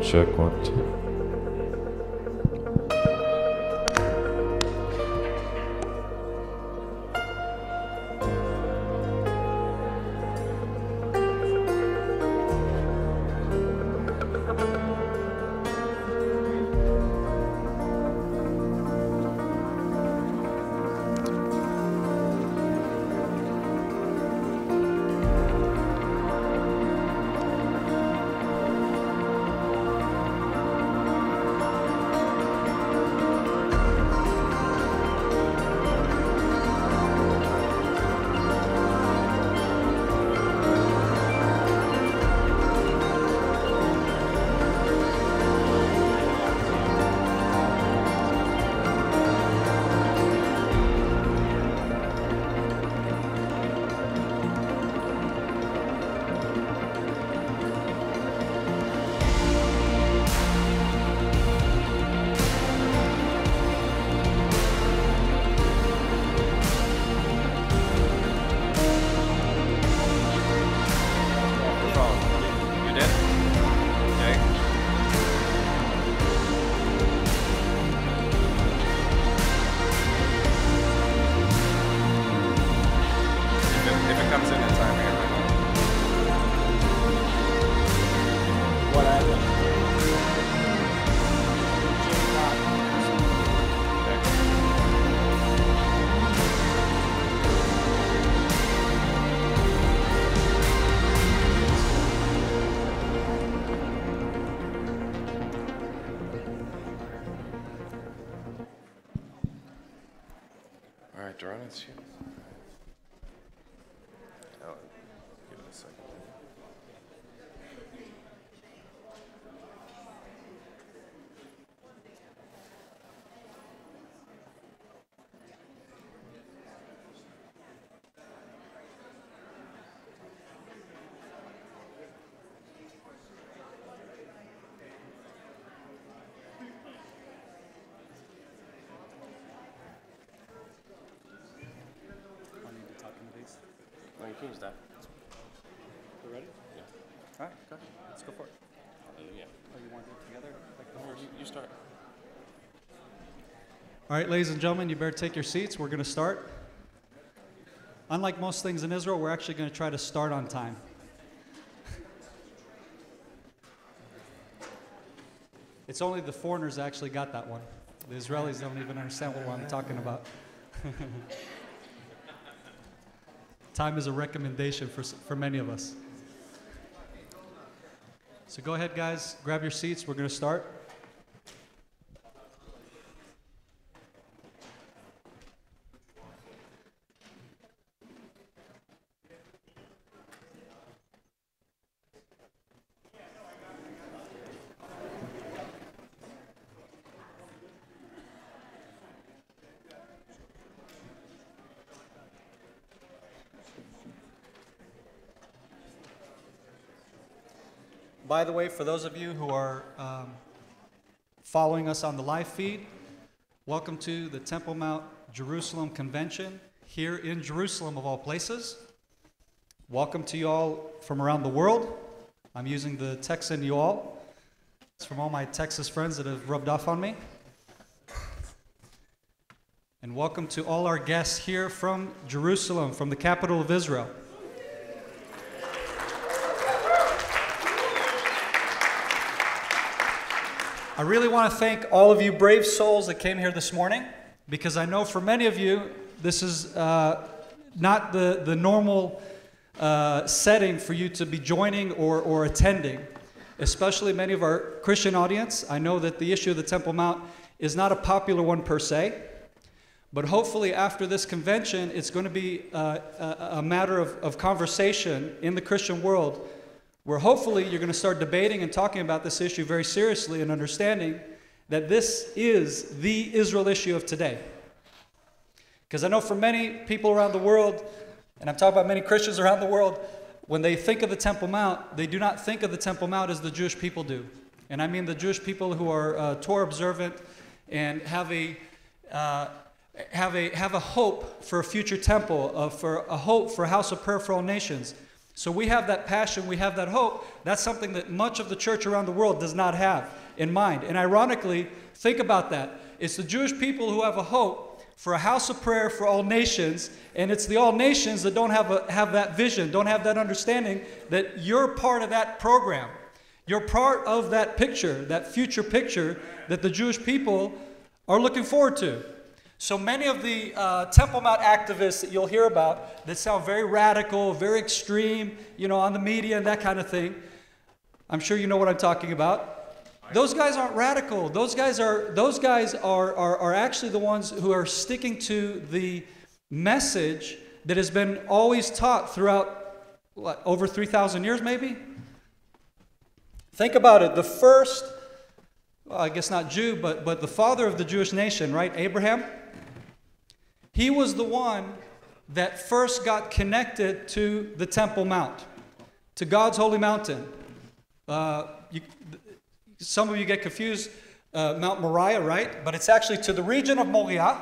Check 1, 2. Let's see. Oh, give it a second. You can use that. We're ready? Yeah. All right, go ahead. Let's go for it. Yeah. Oh, you want to do it together? Like the horse? You start. All right, ladies and gentlemen, you better take your seats. We're going to start. Unlike most things in Israel, we're actually going to try to start on time. It's only the foreigners that actually got that one. The Israelis don't even understand what I'm talking about. Time is a recommendation for many of us. So go ahead, guys. Grab your seats. We're going to start. By the way, for those of you who are following us on the live feed, welcome to the Temple Mount Jerusalem Convention here in Jerusalem, of all places. Welcome to you all from around the world. I'm using the Texan you all. It's from all my Texas friends that have rubbed off on me. And welcome to all our guests here from Jerusalem, from the capital of Israel. I really want to thank all of you brave souls that came here this morning, because I know for many of you, this is not the normal setting for you to be joining or attending, especially many of our Christian audience. I know that the issue of the Temple Mount is not a popular one per se, but hopefully after this convention, it's going to be a matter of conversation in the Christian world, where hopefully you're going to start debating and talking about this issue very seriously and understanding that this is the Israel issue of today. Because I know for many people around the world, and I'm talking about many Christians around the world, when they think of the Temple Mount, they do not think of the Temple Mount as the Jewish people do. And I mean the Jewish people who are Torah observant and have a hope for a future temple, for a hope for a house of prayer for all nations. So we have that passion, we have that hope. That's something that much of the church around the world does not have in mind. And ironically, think about that. It's the Jewish people who have a hope for a house of prayer for all nations, and it's the all nations that don't have that vision, don't have that understanding that you're part of that program. You're part of that picture, that future picture that the Jewish people are looking forward to. So many of the Temple Mount activists that you'll hear about that sound very radical, very extreme, on the media and that kind of thing, I'm sure you know what I'm talking about. Those guys aren't radical. Those guys are actually the ones who are sticking to the message that has been always taught throughout, over 3,000 years maybe? Think about it. The first, I guess not Jew, but the father of the Jewish nation, right? Abraham. He was the one that first got connected to the Temple Mount, to God's holy mountain. Some of you get confused, Mount Moriah, right? But it's actually to the region of Moriah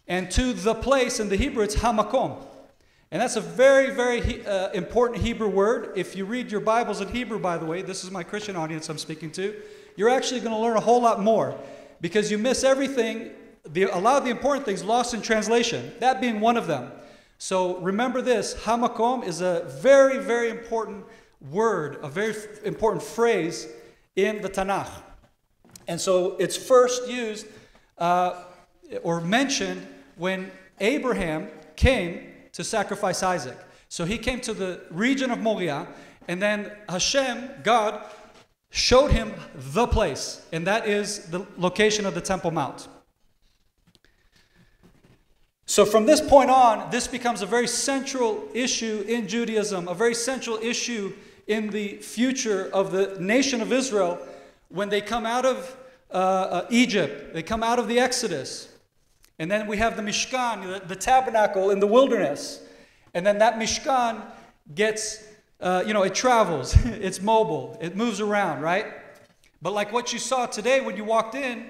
and to the place, in the Hebrew, it's Hamakom. And that's a very, very important Hebrew word. If you read your Bibles in Hebrew, by the way, this is my Christian audience I'm speaking to, you're actually going to learn a whole lot more because you miss everything, a lot of the important things lost in translation, that being one of them. So remember this, Hamakom is a very, very important word, a very important phrase in the Tanakh. And so it's first used or mentioned when Abraham came to sacrifice Isaac. So he came to the region of Moriah, and then Hashem, God, showed him the place, and that is the location of the Temple Mount. So from this point on, this becomes a very central issue in Judaism, a very central issue in the future of the nation of Israel when they come out of Egypt, they come out of the Exodus. And then we have the Mishkan, the tabernacle in the wilderness. And then that Mishkan gets, it travels, it's mobile, it moves around, right? But like what you saw today when you walked in,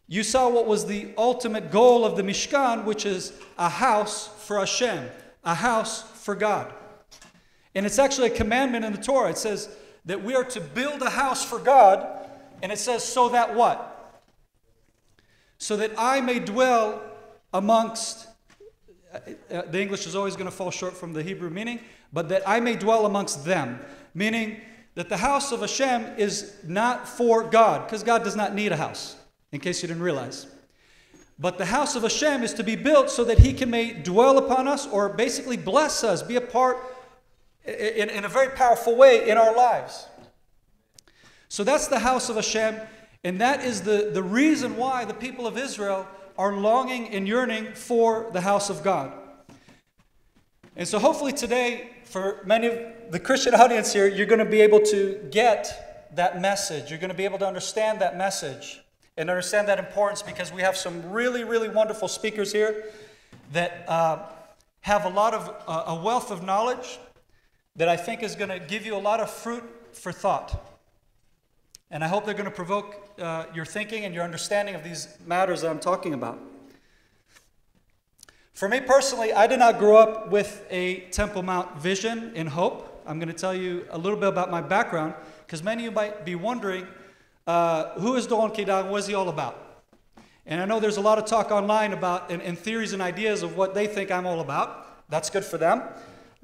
you saw what was the ultimate goal of the Mishkan, which is a house for Hashem, a house for God. And it's actually a commandment in the Torah. It says that we are to build a house for God, and it says, so that what? So that I may dwell amongst, the English is always going to fall short from the Hebrew meaning, but that I may dwell amongst them. Meaning that the house of Hashem is not for God, because God does not need a house, in case you didn't realize. But the house of Hashem is to be built so that He may dwell upon us, or basically bless us, be a part in a very powerful way in our lives. So that's the house of Hashem. And that is the reason why the people of Israel are longing and yearning for the house of God. And so hopefully today, for many of the Christian audience here, you're going to be able to get that message. You're going to be able to understand that message and understand that importance, because we have some really, really wonderful speakers here that have a wealth of knowledge that I think is going to give you a lot of fruit for thought. And I hope they're going to provoke your thinking and your understanding of these matters that I'm talking about. For me personally, I did not grow up with a Temple Mount vision and hope. I'm going to tell you a little bit about my background, because many of you might be wondering, who is Doron Kedan? What is he all about? And I know there's a lot of talk online about, and theories and ideas of what they think I'm all about. That's good for them.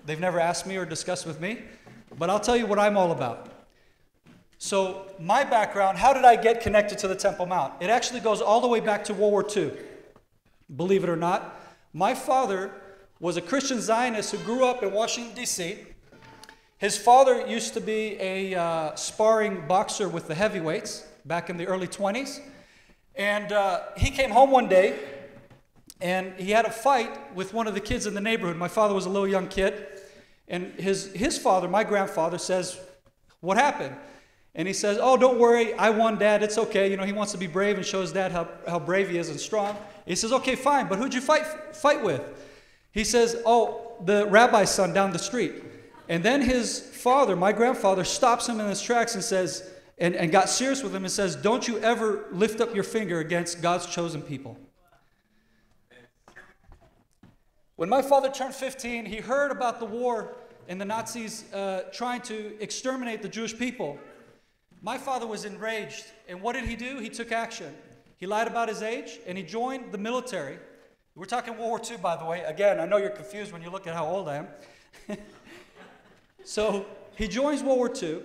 They've never asked me or discussed with me. But I'll tell you what I'm all about. So my background, how did I get connected to the Temple Mount? It actually goes all the way back to World War II. Believe it or not. My father was a Christian Zionist who grew up in Washington, D.C. His father used to be a sparring boxer with the heavyweights back in the early 20s. And he came home one day, and he had a fight with one of the kids in the neighborhood. My father was a little young kid. And his father, my grandfather, says, "What happened?" And he says, "Oh, don't worry, I won, Dad, it's okay." He wants to be brave and show his dad how brave he is and strong. He says, "Okay, fine, but who'd you fight with?" He says, "Oh, the rabbi's son down the street." And then his father, my grandfather, stops him in his tracks and says, and got serious with him and says, "Don't you ever lift up your finger against God's chosen people." When my father turned 15, he heard about the war and the Nazis trying to exterminate the Jewish people, my father was enraged. And what did he do? He took action. He lied about his age, and he joined the military. We're talking World War II, by the way. Again, I know you're confused when you look at how old I am. So he joins World War II.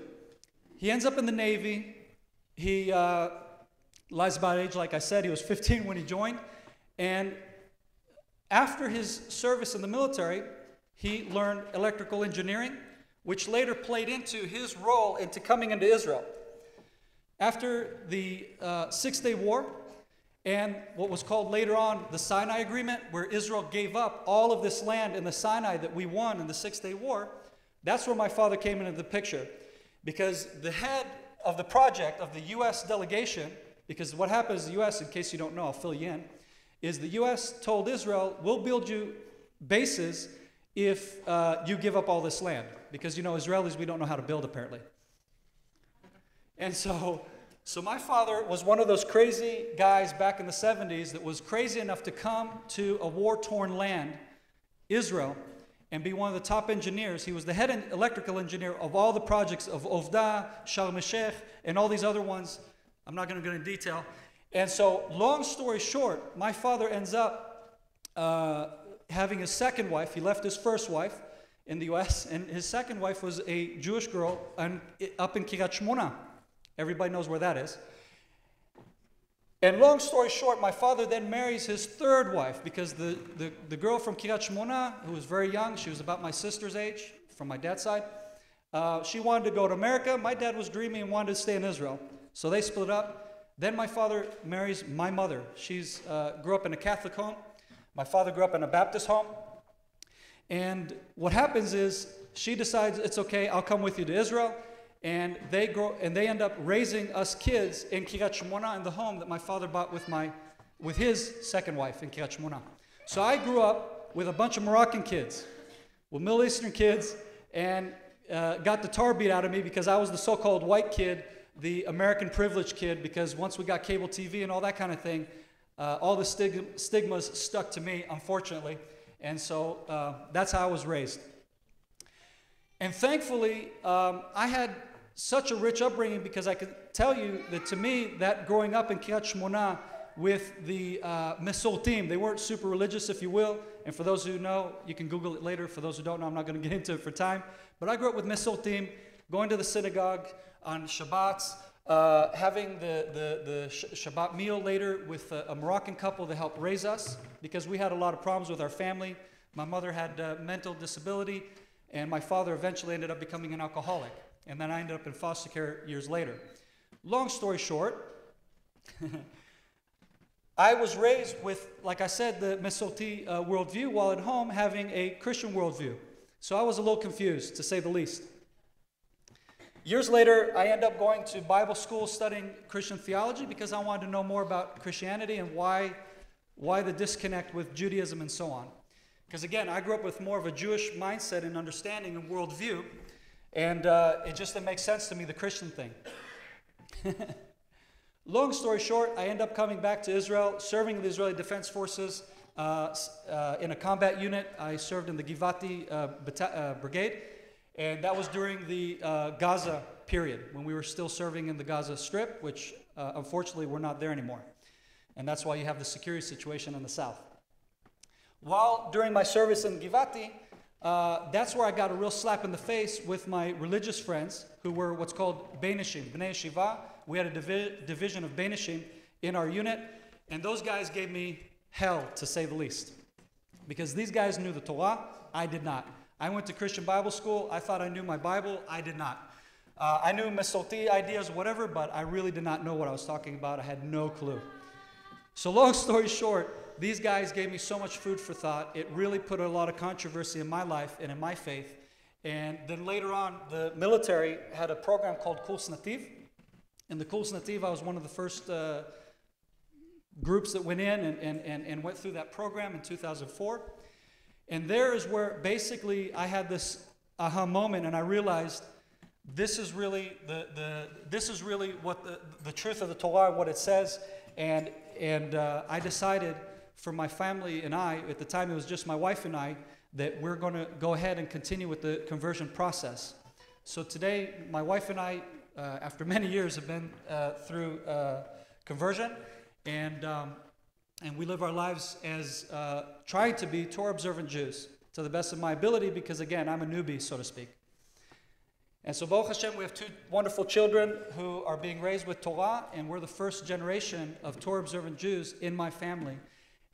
He ends up in the Navy. He lies about age, like I said. He was 15 when he joined. And after his service in the military, he learned electrical engineering, which later played into his role into coming into Israel. After the Six-Day War and what was called later on the Sinai Agreement, where Israel gave up all of this land in the Sinai that we won in the Six-Day War, that's where my father came into the picture. Because the head of the project of the U.S. delegation, because what happens is the U.S., in case you don't know, I'll fill you in, is the U.S. told Israel, we'll build you bases if you give up all this land. Because, you know, Israelis, we don't know how to build, apparently. And so my father was one of those crazy guys back in the 70s that was crazy enough to come to a war-torn land, Israel, and be one of the top engineers. He was the head electrical engineer of all the projects of Ovda, Sharm el-Sheikh, and all these other ones. I'm not going to go into detail. And so, long story short, my father ends up having his second wife. He left his first wife in the U.S., and his second wife was a Jewish girl up in Kiryat Shmona. Everybody knows where that is. And long story short, my father then marries his third wife, because the girl from Kiryat Shmona, who was very young, she was about my sister's age, from my dad's side, she wanted to go to America. My dad was dreamy and wanted to stay in Israel. So they split up. Then my father marries my mother. She's grew up in a Catholic home. My father grew up in a Baptist home. And what happens is she decides, it's okay, I'll come with you to Israel. And they end up raising us kids in Kiryat Shmona, in the home that my father bought with his second wife in Kiryat Shmona. So I grew up with a bunch of Moroccan kids, with Middle Eastern kids, and got the tar beat out of me because I was the so-called white kid, the American privileged kid, because once we got cable TV and all that kind of thing, all the stigmas stuck to me, unfortunately. And so that's how I was raised. And thankfully, I had such a rich upbringing, because I could tell you that to me, that growing up in Kiryat Shmona with the Mesortim, they weren't super religious, if you will. And for those who know, you can Google it later. For those who don't know, I'm not going to get into it for time. But I grew up with Mesortim, going to the synagogue on Shabbats, having the Shabbat meal later with a Moroccan couple that helped raise us, because we had a lot of problems with our family. My mother had mental disability, and my father eventually ended up becoming an alcoholic. And then I ended up in foster care years later. Long story short, I was raised with, like I said, the Mesorti worldview, while at home having a Christian worldview. So I was a little confused, to say the least. Years later, I ended up going to Bible school studying Christian theology, because I wanted to know more about Christianity and why the disconnect with Judaism and so on. Because again, I grew up with more of a Jewish mindset and understanding and worldview, and it just didn't make sense to me, the Christian thing. Long story short, I end up coming back to Israel, serving the Israeli Defense Forces in a combat unit. I served in the Givati Brigade, and that was during the Gaza period, when we were still serving in the Gaza Strip, which unfortunately we're not there anymore. And that's why you have the security situation in the south. While during my service in Givati, that's where I got a real slap in the face with my religious friends, who were what's called Beinishim, Bnei Yeshiva. We had a division of Beinishim in our unit, and those guys gave me hell, to say the least. Because these guys knew the Torah, I did not. I went to Christian Bible school, I thought I knew my Bible, I did not. I knew Mesorti ideas, whatever, but I really did not know what I was talking about. I had no clue. So long story short, these guys gave me so much food for thought. It really put a lot of controversy in my life and in my faith. And then later on, the military had a program called Kurs Nativ. In the Kurs Nativ, I was one of the first groups that went in and went through that program in 2004. And there is where basically I had this aha moment, and I realized this is really what the truth of the Torah, what it says. And I decided, for my family and I, at the time it was just my wife and I, that we're going to go ahead and continue with the conversion process. So today, my wife and I, after many years, have been through conversion, and we live our lives as trying to be Torah-observant Jews to the best of my ability, because again, I'm a newbie, so to speak. And so, Baruch Hashem, we have two wonderful children who are being raised with Torah, and we're the first generation of Torah-observant Jews in my family,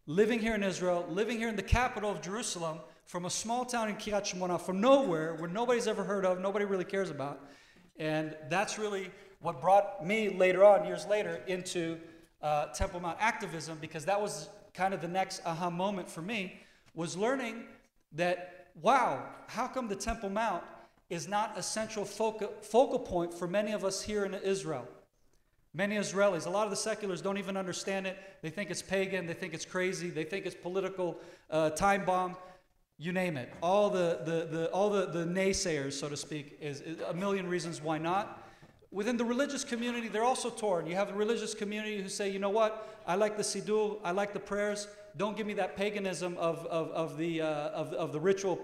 living here in Israel, living here in the capital of Jerusalem, from a small town in Kiryat Shmona, from nowhere, where nobody's ever heard of, nobody really cares about. And that's really what brought me later on, years later, into Temple Mount activism, because that was kind of the next aha moment for me, was learning that, wow, how come the Temple Mount is not a central focal point for many of us here in Israel? Many Israelis, a lot of the seculars don't even understand it. They think it's pagan, they think it's crazy, they think it's political time bomb. You name it. All the naysayers, so to speak, is a million reasons why not. Within the religious community, they're also torn. You have the religious community who say, you know what, I like the siddur, I like the prayers. Don't give me that paganism of the ritual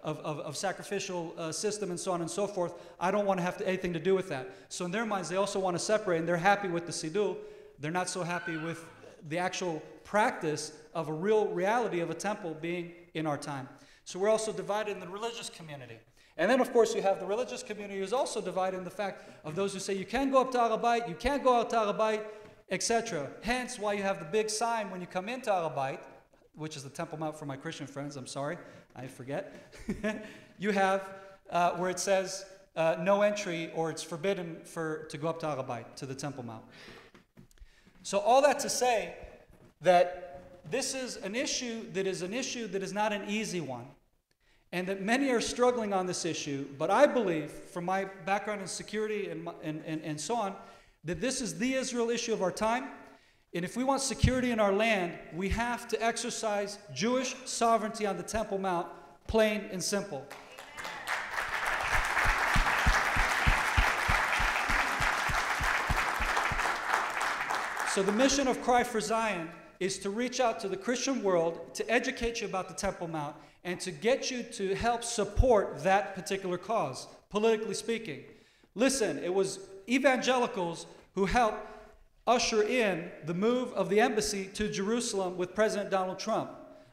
of sacrificial system and so on and so forth. I don't want to have anything to do with that. So in their minds, they also want to separate, and they're happy with the siddur. They're not so happy with the actual practice of a real reality of a temple being in our time. So we're also divided in the religious community. And then, of course, you have the religious community who's also divided in the fact of those who say you can go up to Har HaBayit, you can't go out to Har HaBayit, etc. Hence why you have the big sign when you come into Har HaBayit, which is the Temple Mount for my Christian friends, I'm sorry, I forget. You have where it says no entry, or it's forbidden to go up to Har HaBayit, to the Temple Mount. So all that to say that this is an issue that is not an easy one, and that many are struggling on this issue. But I believe, from my background in security and so on, that this is the Israel issue of our time. And if we want security in our land, we have to exercise Jewish sovereignty on the Temple Mount, plain and simple. So the mission of Cry for Zion is to reach out to the Christian world, to educate you about the Temple Mount, and to get you to help support that particular cause, politically speaking. Listen, it was evangelicals who helped usher in the move of the embassy to Jerusalem with President Donald Trump.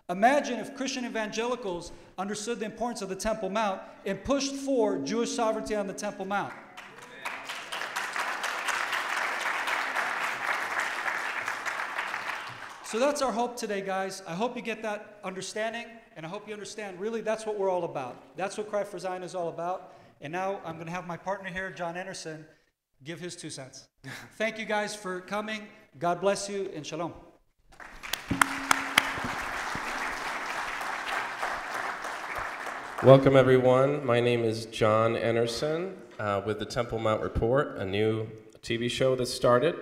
Imagine if Christian evangelicals understood the importance of the Temple Mount and pushed for Jewish sovereignty on the Temple Mount. So that's our hope today, guys. I hope you get that understanding, and I hope you understand, really, that's what we're all about. That's what Cry for Zion is all about. And now I'm going to have my partner here, John Anderson, give his 2 cents. Thank you guys for coming. God bless you, and shalom. Welcome, everyone. My name is John Anderson with the Temple Mount Report, a new TV show that started.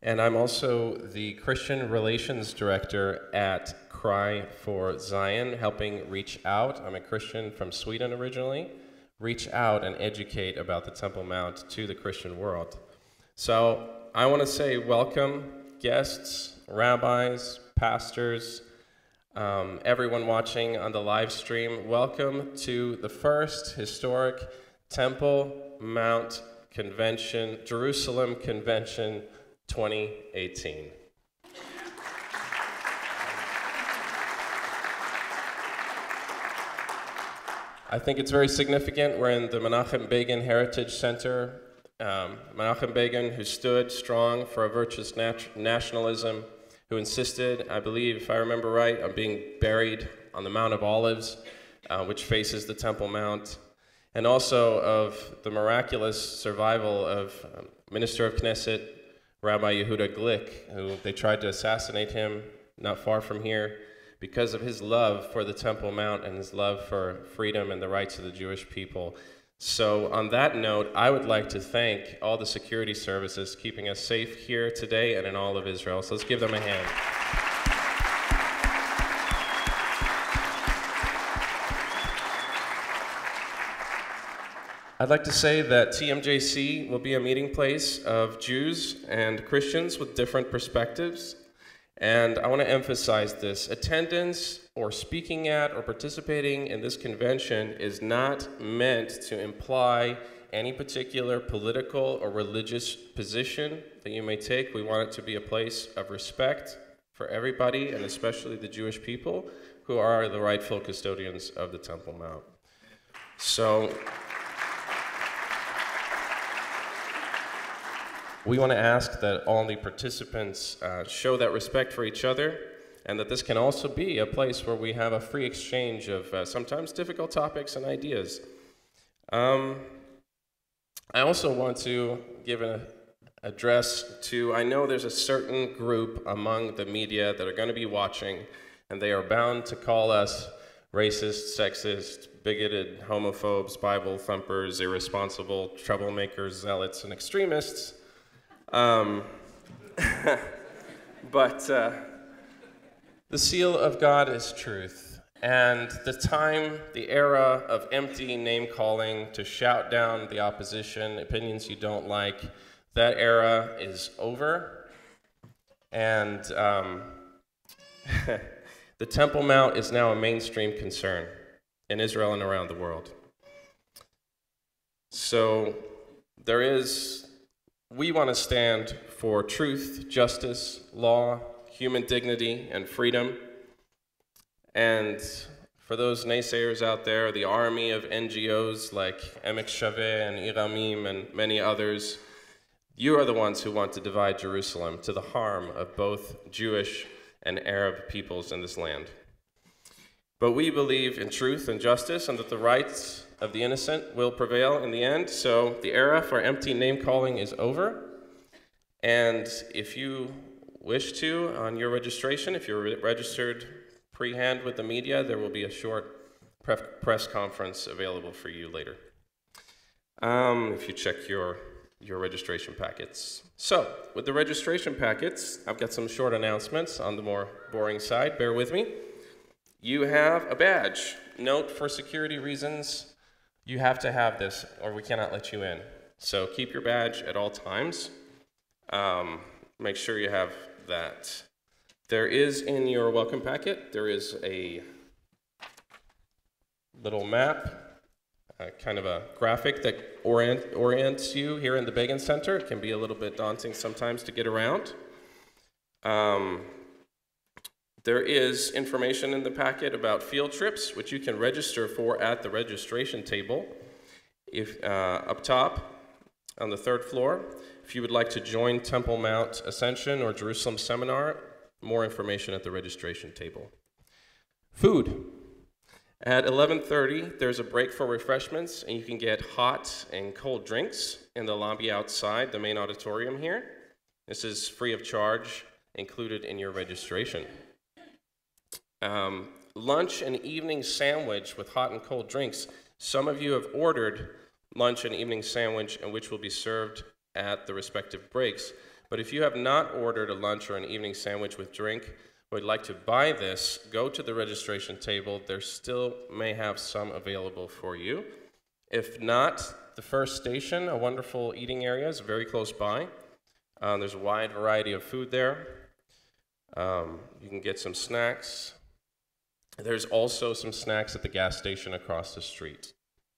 And I'm also the Christian Relations Director at Cry for Zion, helping reach out. I'm a Christian from Sweden originally. Reach out and educate about the Temple Mount to the Christian world. So I want to say welcome, guests, rabbis, pastors, everyone watching on the live stream. Welcome to the first historic Temple Mount Convention, Jerusalem Convention 2018. I think it's very significant. We're in the Menachem Begin Heritage Center. Menachem Begin, who stood strong for a virtuous nationalism, who insisted, I believe, if I remember right, on being buried on the Mount of Olives, which faces the Temple Mount, and also of the miraculous survival of Minister of Knesset, Rabbi Yehuda Glick, who they tried to assassinate him not far from here because of his love for the Temple Mount and his love for freedom and the rights of the Jewish people. So on that note, I would like to thank all the security services keeping us safe here today and in all of Israel. So let's give them a hand. I'd like to say that TMJC will be a meeting place of Jews and Christians with different perspectives. And I want to emphasize this. Attendance or speaking at or participating in this convention is not meant to imply any particular political or religious position that you may take. We want it to be a place of respect for everybody, and especially the Jewish people, who are the rightful custodians of the Temple Mount. So we want to ask that all the participants show that respect for each other, and that this can also be a place where we have a free exchange of sometimes difficult topics and ideas. I also want to give an address to, I know there's a certain group among the media that are going to be watching, and they are bound to call us racist, sexist, bigoted, homophobes, Bible thumpers, irresponsible, troublemakers, zealots, and extremists. But the seal of God is truth. And the time, the era of empty name-calling to shout down the opposition, opinions you don't like, that era is over. And the Temple Mount is now a mainstream concern in Israel and around the world. So we want to stand for truth, justice, law, human dignity, and freedom. And for those naysayers out there, the army of NGOs like Emek Shaveh and Iramim and many others, you are the ones who want to divide Jerusalem to the harm of both Jewish and Arab peoples in this land. But we believe in truth and justice, and that the rights of the innocent will prevail in the end. So the era for empty name-calling is over. And if you wish to, on your registration, if you're registered pre-hand with the media, there will be a short press conference available for you later, if you check your registration packets. So, with the registration packets, I've got some short announcements on the more boring side. Bear with me. You have a badge. Note, for security reasons, you have to have this, or we cannot let you in. So keep your badge at all times. Make sure you have that. There is in your welcome packet, there is a little map, kind of a graphic that orients you here in the Begin Center. It can be a little bit daunting sometimes to get around. There is information in the packet about field trips, which you can register for at the registration table. Up top on the third floor, if you would like to join Temple Mount Ascension or Jerusalem Seminar, more information at the registration table. Food. At 11:30, there's a break for refreshments, and you can get hot and cold drinks in the lobby outside the main auditorium here. This is free of charge, included in your registration. Lunch and evening sandwich with hot and cold drinks. Some of you have ordered lunch and evening sandwich, and which will be served at the respective breaks. But if you have not ordered a lunch or an evening sandwich with drink, would like to buy this, go to the registration table. There still may have some available for you. If not, the first station, a wonderful eating area, is very close by. There's a wide variety of food there. You can get some snacks. There's also some snacks at the gas station across the street.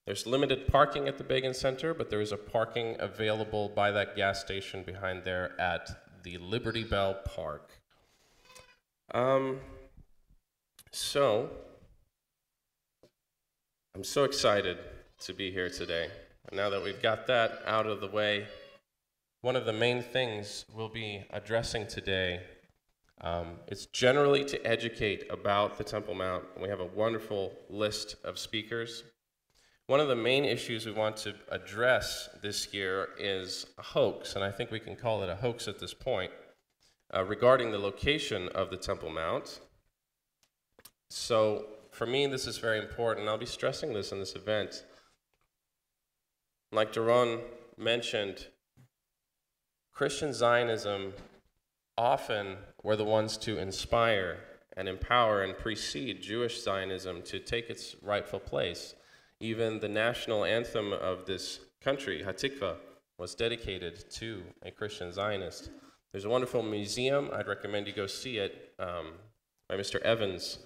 There's limited parking at the Begin Center, but there is a parking available by that gas station behind there at the Liberty Bell Park. So, I'm so excited to be here today. And now that we've got that out of the way, one of the main things we'll be addressing today is generally to educate about the Temple Mount. We have a wonderful list of speakers. One of the main issues we want to address this year is a hoax, and I think we can call it a hoax at this point, regarding the location of the Temple Mount. So for me, this is very important. I'll be stressing this in this event. Like Doron mentioned, Christian Zionism often were the ones to inspire and empower and precede Jewish Zionism to take its rightful place. Even the national anthem of this country, Hatikva, was dedicated to a Christian Zionist. There's a wonderful museum. I'd recommend you go see it, by Mr. Evans,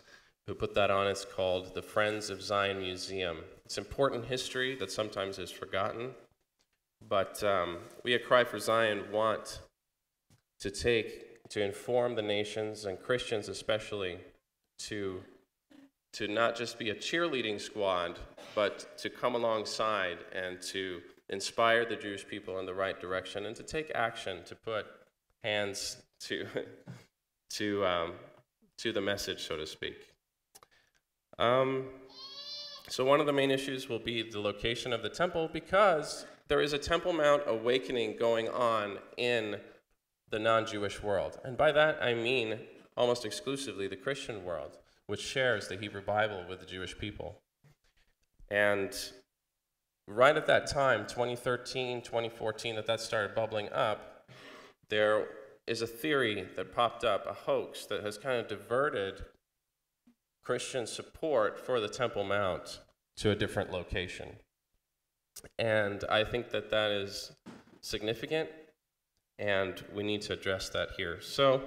who put that on. It's called the Friends of Zion Museum. It's important history that sometimes is forgotten, but we at Cry for Zion want to inform the nations, and Christians especially, to not just be a cheerleading squad, but to come alongside and to inspire the Jewish people in the right direction, and to take action, to put hands to the message, so to speak. So one of the main issues will be the location of the temple, because there is a Temple Mount awakening going on in the non-Jewish world. And by that, I mean almost exclusively the Christian world, which shares the Hebrew Bible with the Jewish people. And right at that time, 2013, 2014, that started bubbling up, there is a theory that popped up, a hoax that has kind of diverted Christian support for the Temple Mount to a different location. And I think that is significant, and we need to address that here. So,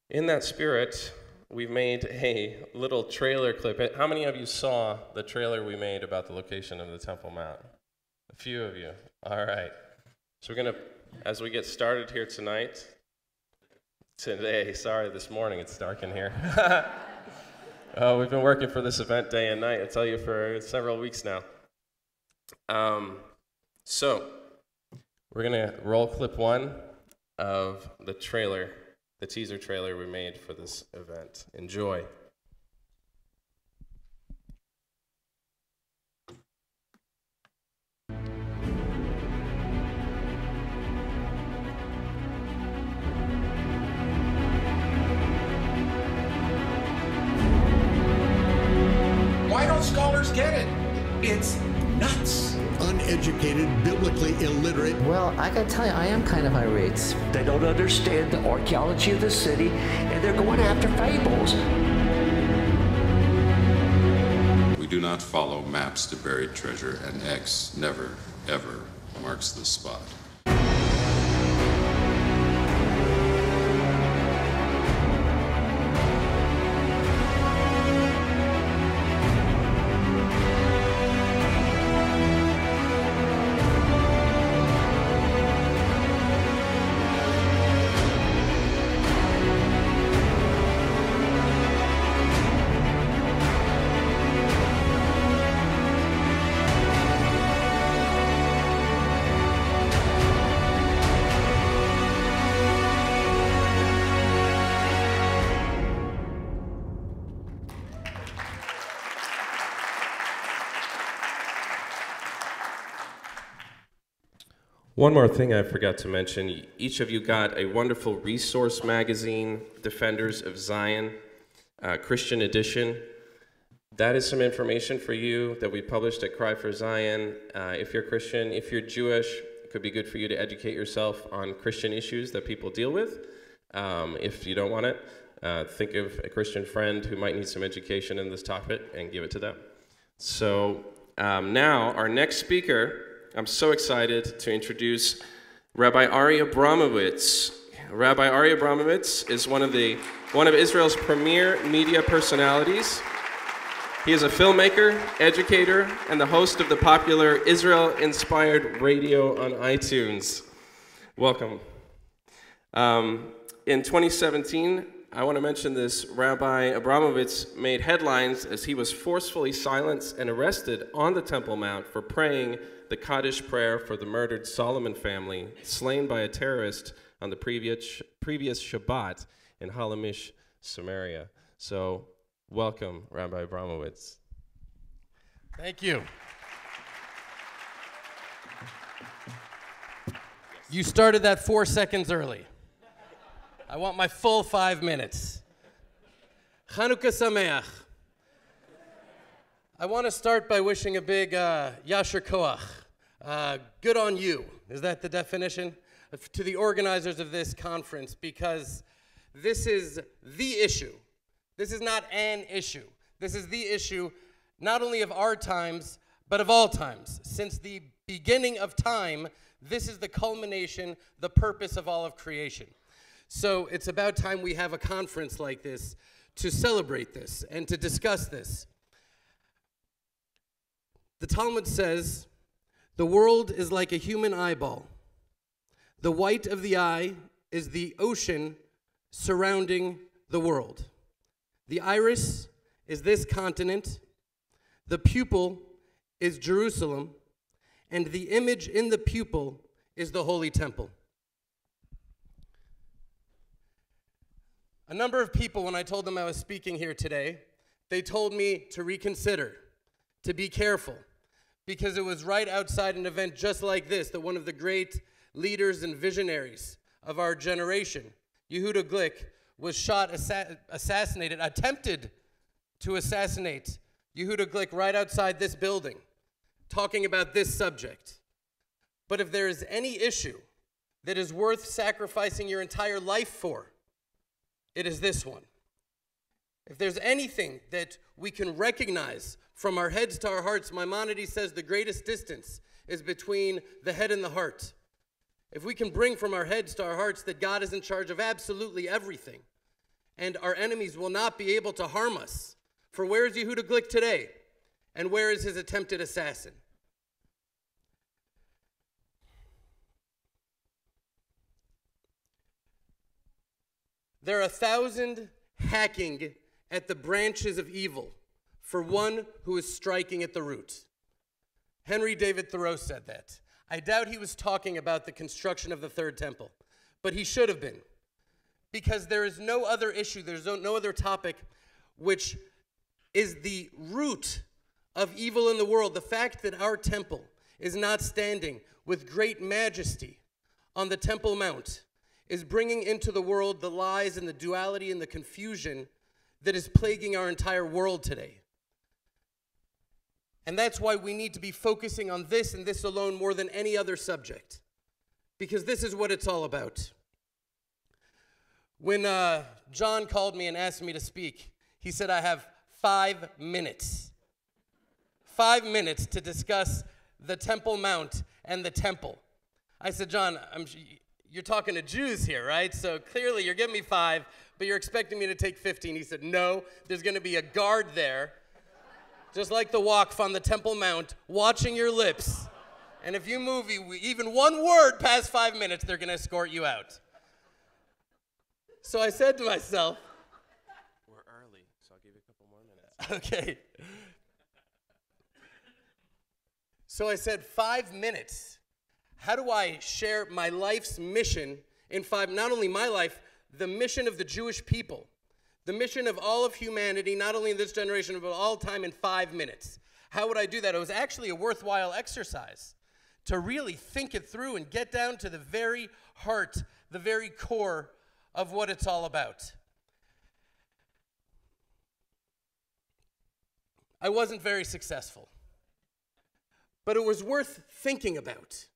in that spirit, we've made a little trailer clip. How many of you saw the trailer we made about the location of the Temple Mount? A few of you. All right. So we're going to, as we get started here this morning, it's dark in here. We've been working for this event day and night, I tell you, for several weeks now. So, we're going to roll clip 1 of the trailer, the teaser trailer we made for this event. Enjoy. Why don't scholars get it? It's nuts. Uneducated, biblically illiterate. Well, I gotta tell you, I am kind of irate. They don't understand the archaeology of the city, and they're going after fables. We do not follow maps to buried treasure, and X never, ever marks the spot. One more thing I forgot to mention. Each of you got a wonderful resource magazine, Defenders of Zion, Christian edition. That is some information for you that we published at Cry for Zion. If you're Christian, if you're Jewish, it could be good for you to educate yourself on Christian issues that people deal with. If you don't want it, think of a Christian friend who might need some education in this topic and give it to them. So now our next speaker, I'm so excited to introduce Rabbi Ari Abramowitz. Rabbi Ari Abramowitz is one of Israel's premier media personalities. He is a filmmaker, educator, and the host of the popular Israel-inspired radio on iTunes. Welcome. In 2017, I want to mention this, Rabbi Abramowitz made headlines as he was forcefully silenced and arrested on the Temple Mount for praying the Kaddish prayer for the murdered Solomon family, slain by a terrorist on the previous Shabbat in Halamish, Samaria. So, welcome, Rabbi Abramowitz. Thank you. You started that 4 seconds early. I want my full 5 minutes. Hanukkah Sameach. I want to start by wishing a big Yasher Koach. Good on you. Is that the definition? To the organizers of this conference, because this is the issue. This is not an issue. This is the issue not only of our times, but of all times. Since the beginning of time, this is the culmination, the purpose of all of creation. So it's about time we have a conference like this to celebrate this and to discuss this. The Talmud says, the world is like a human eyeball. The white of the eye is the ocean surrounding the world. The iris is this continent. The pupil is Jerusalem. And the image in the pupil is the Holy Temple. A number of people, when I told them I was speaking here today, they told me to reconsider, to be careful, because it was right outside an event just like this that one of the great leaders and visionaries of our generation, Yehuda Glick, was shot, assassinated, attempted to assassinate Yehuda Glick right outside this building, talking about this subject. But if there is any issue that is worth sacrificing your entire life for, it is this one. If there's anything that we can recognize from our heads to our hearts, Maimonides says the greatest distance is between the head and the heart. If we can bring from our heads to our hearts that God is in charge of absolutely everything, and our enemies will not be able to harm us. For where is Yehuda Glick today? And where is his attempted assassin? There are 1,000 hacking at the branches of evil for one who is striking at the root. Henry David Thoreau said that. I doubt he was talking about the construction of the third temple, but he should have been. Because there is no other issue, there's no other topic which is the root of evil in the world. The fact that our temple is not standing with great majesty on the Temple Mount is bringing into the world the lies and the duality and the confusion that is plaguing our entire world today. And that's why we need to be focusing on this and this alone more than any other subject, because this is what it's all about. When John called me and asked me to speak, he said, I have 5 minutes. 5 minutes to discuss the Temple Mount and the temple. I said, John, you're talking to Jews here, right? So clearly you're giving me 5, but you're expecting me to take 15. He said, no, there's going to be a guard there, just like the Waqf on the Temple Mount, watching your lips. And if you move even one word past 5 minutes, they're going to escort you out. So I said to myself, we're early, so I'll give you a couple more minutes. Okay. So I said 5 minutes. How do I share my life's mission in 5, not only my life, the mission of the Jewish people, the mission of all of humanity, not only in this generation, but all time in 5 minutes? How would I do that? It was actually a worthwhile exercise to really think it through and get down to the very heart, the very core of what it's all about. I wasn't very successful, but it was worth thinking about.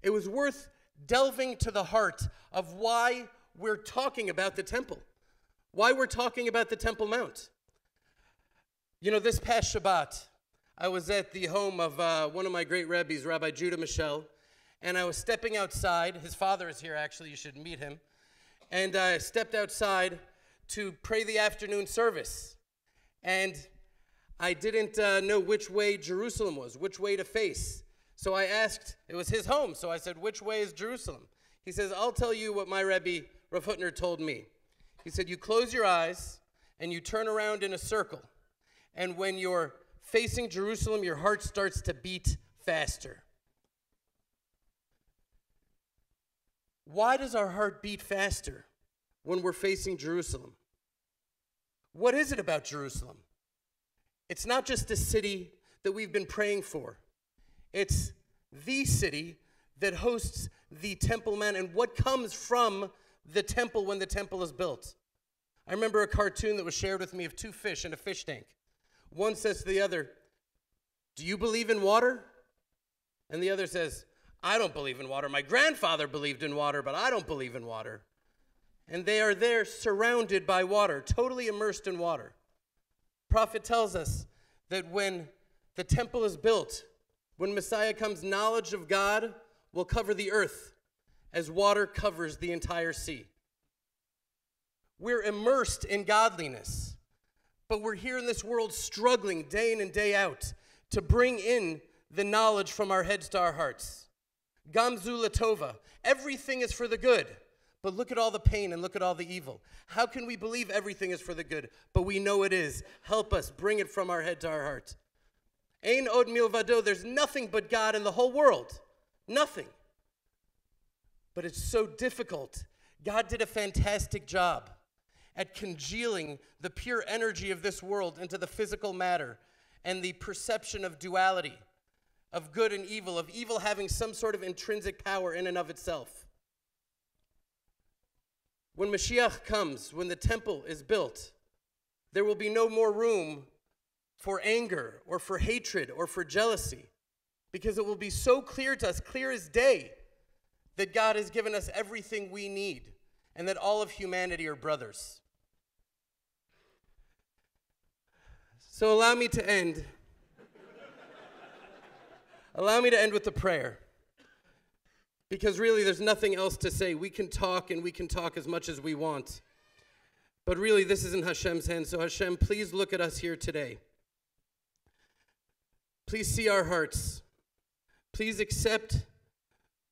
It was worth delving to the heart of why we're talking about the temple, why we're talking about the Temple Mount. You know, this past Shabbat, I was at the home of one of my great rabbis, Rabbi Judah Michel, and I was stepping outside. His father is here, actually. You should meet him. And I stepped outside to pray the afternoon service. And I didn't know which way Jerusalem was, which way to face. So I asked, it was his home, so I said, which way is Jerusalem? He says, I'll tell you what my Rebbe, Rav Hutner, told me. He said, you close your eyes and you turn around in a circle. And when you're facing Jerusalem, your heart starts to beat faster. Why does our heart beat faster when we're facing Jerusalem? What is it about Jerusalem? It's not just a city that we've been praying for. It's the city that hosts the Temple Mount and what comes from the temple when the temple is built. I remember a cartoon that was shared with me of 2 fish in a fish tank. One says to the other, do you believe in water? And the other says, I don't believe in water. My grandfather believed in water, but I don't believe in water. And they are there surrounded by water, totally immersed in water. Prophet tells us that when the temple is built, when Messiah comes, knowledge of God will cover the earth as water covers the entire sea. We're immersed in godliness. But we're here in this world struggling day in and day out to bring in the knowledge from our heads to our hearts. Gamzu Latova. Everything is for the good. But look at all the pain and look at all the evil. How can we believe everything is for the good, but we know it is? Help us bring it from our head to our heart. Ein od milvado, there's nothing but God in the whole world. Nothing. But it's so difficult. God did a fantastic job at congealing the pure energy of this world into the physical matter and the perception of duality, of good and evil, of evil having some sort of intrinsic power in and of itself. When Mashiach comes, when the temple is built, there will be no more room for anger or for hatred or for jealousy, because it will be so clear to us, clear as day, that God has given us everything we need and that all of humanity are brothers. So allow me to end with the prayer. Because really, there's nothing else to say. We can talk, and we can talk as much as we want. But really, this is in Hashem's hands. So Hashem, please look at us here today. Please see our hearts. Please accept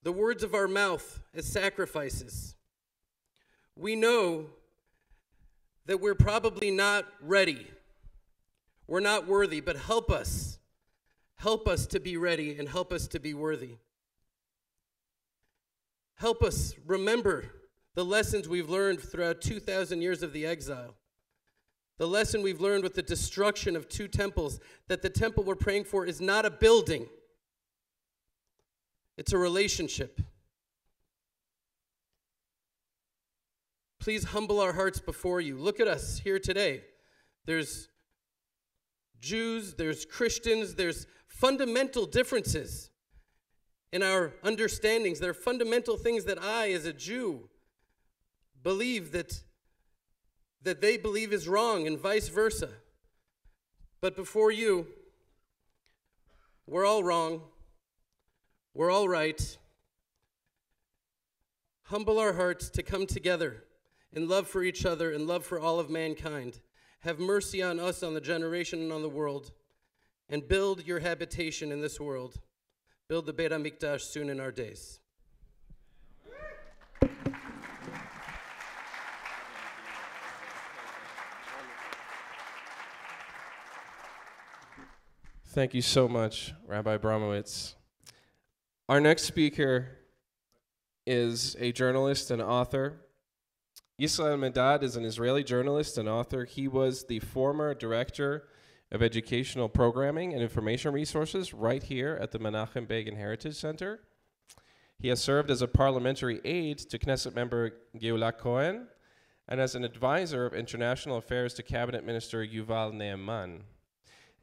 the words of our mouth as sacrifices. We know that we're probably not ready. We're not worthy, but help us. Help us to be ready and help us to be worthy. Help us remember the lessons we've learned throughout 2,000 years of the exile. The lesson we've learned with the destruction of 2 temples, that the temple we're praying for is not a building. It's a relationship. Please humble our hearts before you. Look at us here today. There's Jews, there's Christians, there's fundamental differences in our understandings. There are fundamental things that I, as a Jew, believe that they believe is wrong, and vice versa. But before you, we're all wrong. We're all right. Humble our hearts to come together in love for each other and love for all of mankind. Have mercy on us, on the generation, and on the world, and build your habitation in this world. Build the Beit HaMikdash soon in our days. Thank you so much, Rabbi Abramowitz. Our next speaker is a journalist and author. Yisrael Medad is an Israeli journalist and author. He was the former director of educational programming and information resources right here at the Menachem Begin Heritage Center. He has served as a parliamentary aide to Knesset member Geulah Cohen and as an advisor of international affairs to Cabinet Minister Yuval Ne'eman.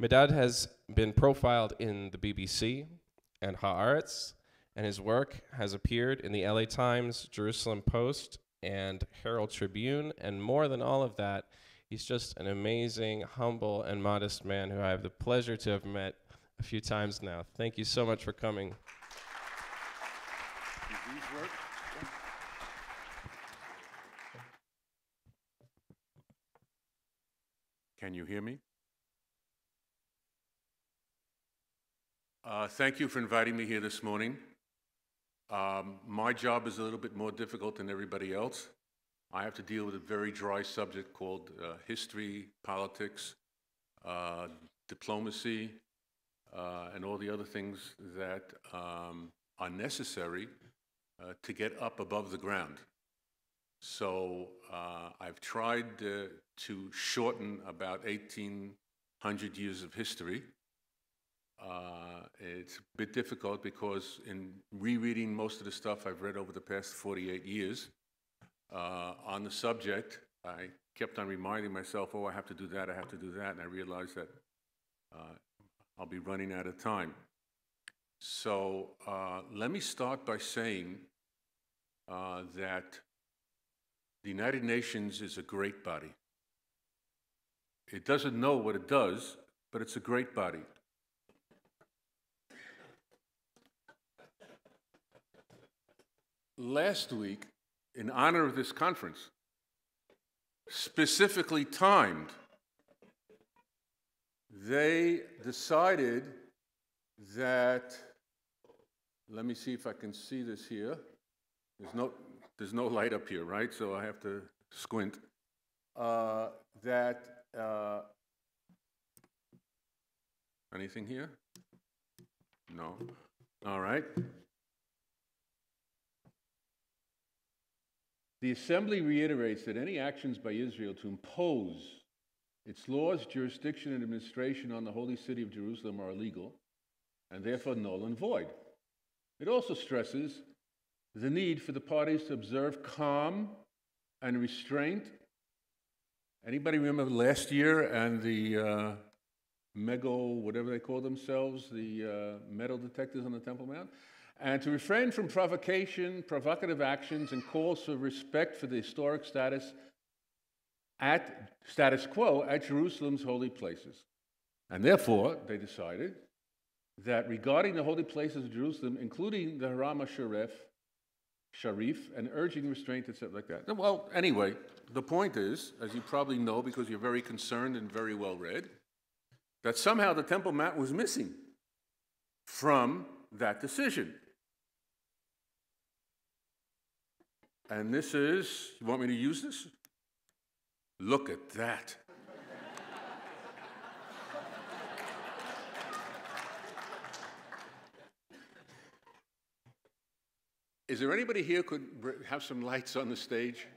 Medad has been profiled in the BBC and Haaretz, and his work has appeared in the LA Times, Jerusalem Post, and Herald Tribune, and more than all of that, he's just an amazing, humble, and modest man who I have the pleasure to have met a few times now. Thank you so much for coming. Can you hear me? Thank you for inviting me here this morning. My job is a little bit more difficult than everybody else. I have to deal with a very dry subject called history, politics, diplomacy, and all the other things that are necessary to get up above the ground. So I've tried to shorten about 1,800 years of history. It's a bit difficult because in rereading most of the stuff I've read over the past 48 years on the subject, I kept on reminding myself, oh, I have to do that, and I realized that I'll be running out of time. So let me start by saying that the United Nations is a great body. It doesn't know what it does, but it's a great body. Last week, in honor of this conference, specifically timed they decided that, let me see if I can see this here. There's no light up here, right? So I have to squint. Anything here? No. All right. The Assembly reiterates that any actions by Israel to impose its laws, jurisdiction, and administration on the holy city of Jerusalem are illegal and therefore null and void. It also stresses the need for the parties to observe calm and restraint. Anybody remember last year and the whatever they call themselves, the metal detectors on the Temple Mount? And to refrain from provocation, provocative actions, and calls for respect for the historic status quo at Jerusalem's holy places. And therefore, they decided that regarding the holy places of Jerusalem, including the Haram Sharif, and urging restraint, etc., like that. Well, anyway, the point is, as you probably know because you're very concerned and very well read, that somehow the Temple Mount was missing from that decision. And this is, you want me to use this? Look at that. Is there anybody here who could have some lights on the stage?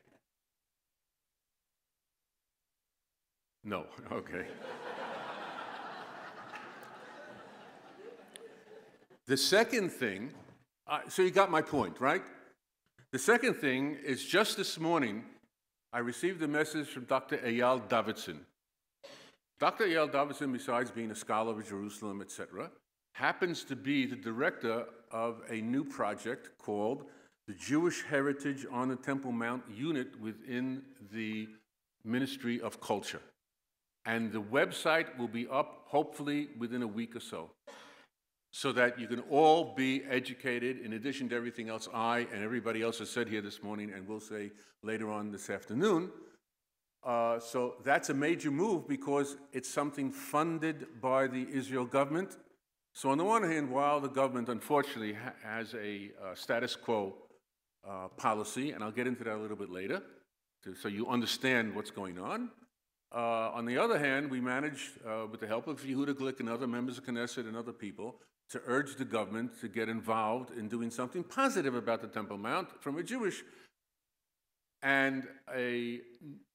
No, okay. The second thing, so you got my point, right? The second thing is just this morning, I received a message from Dr. Eyal Davidson. Dr. Eyal Davidson, besides being a scholar of Jerusalem, etc., happens to be the director of a new project called the Jewish Heritage on the Temple Mount unit within the Ministry of Culture. And the website will be up, hopefully, within a week or so that you can all be educated in addition to everything else I and everybody else has said here this morning and will say later on this afternoon. So that's a major move because it's something funded by the Israel government. So on the one hand, while the government unfortunately has a status quo policy, and I'll get into that a little bit later, so you understand what's going on. On the other hand, we managed, with the help of Yehuda Glick and other members of Knesset and other people, to urge the government to get involved in doing something positive about the Temple Mount from a Jewish and a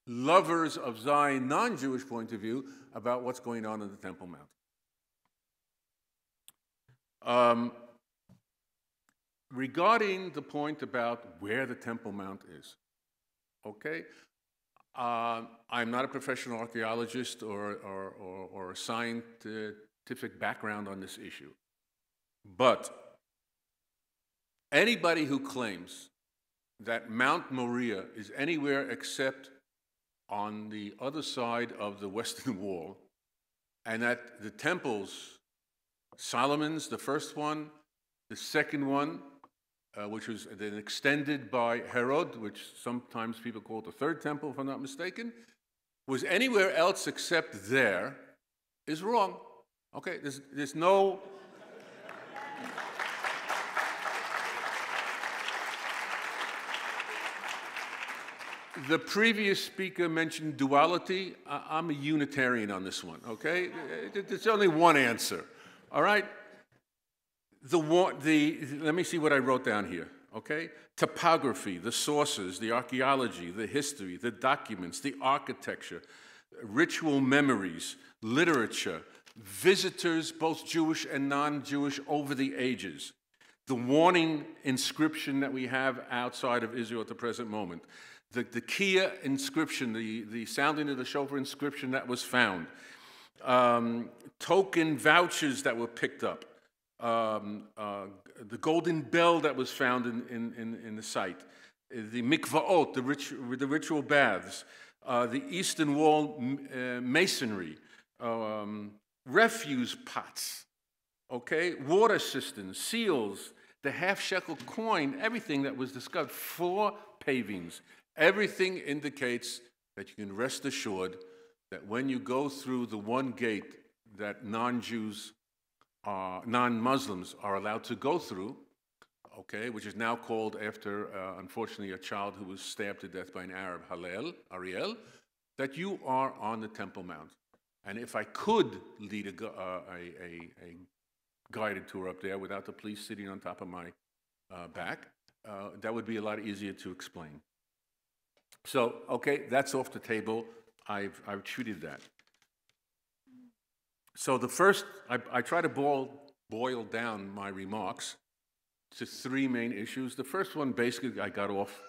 lovers of Zion non-Jewish point of view about what's going on in the Temple Mount. Regarding the point about where the Temple Mount is, okay? I'm not a professional archaeologist or a scientific background on this issue. But anybody who claims that Mount Moriah is anywhere except on the other side of the Western Wall, and that the temples, Solomon's, the first one, the second one, which was then extended by Herod, which sometimes people call it the third temple, if I'm not mistaken, was anywhere else except there, is wrong. Okay, there's no... The previous speaker mentioned duality. I'm a Unitarian on this one, okay? There's only one answer, all right? Let me see what I wrote down here, okay? Topography, the sources, the archaeology, the history, the documents, the architecture, ritual memories, literature, visitors, both Jewish and non-Jewish, over the ages, the warning inscription that we have outside of Israel at the present moment, the Kia inscription, the sounding of the shofar inscription that was found, token vouchers that were picked up, the golden bell that was found in the site, the mikvaot, the ritual baths, the eastern wall masonry, refuse pots, okay, water cisterns, seals, the half-shekel coin, everything that was discovered, 4 pavings. Everything indicates that you can rest assured that when you go through the one gate that non-Jews, non-Muslims are allowed to go through, okay, which is now called after, unfortunately, a child who was stabbed to death by an Arab, Ariel, that you are on the Temple Mount. And if I could lead a guided tour up there without the police sitting on top of my back, that would be a lot easier to explain. So, okay, that's off the table. I've treated that. So the first, I try to boil down my remarks to three main issues. The first one, basically, I got off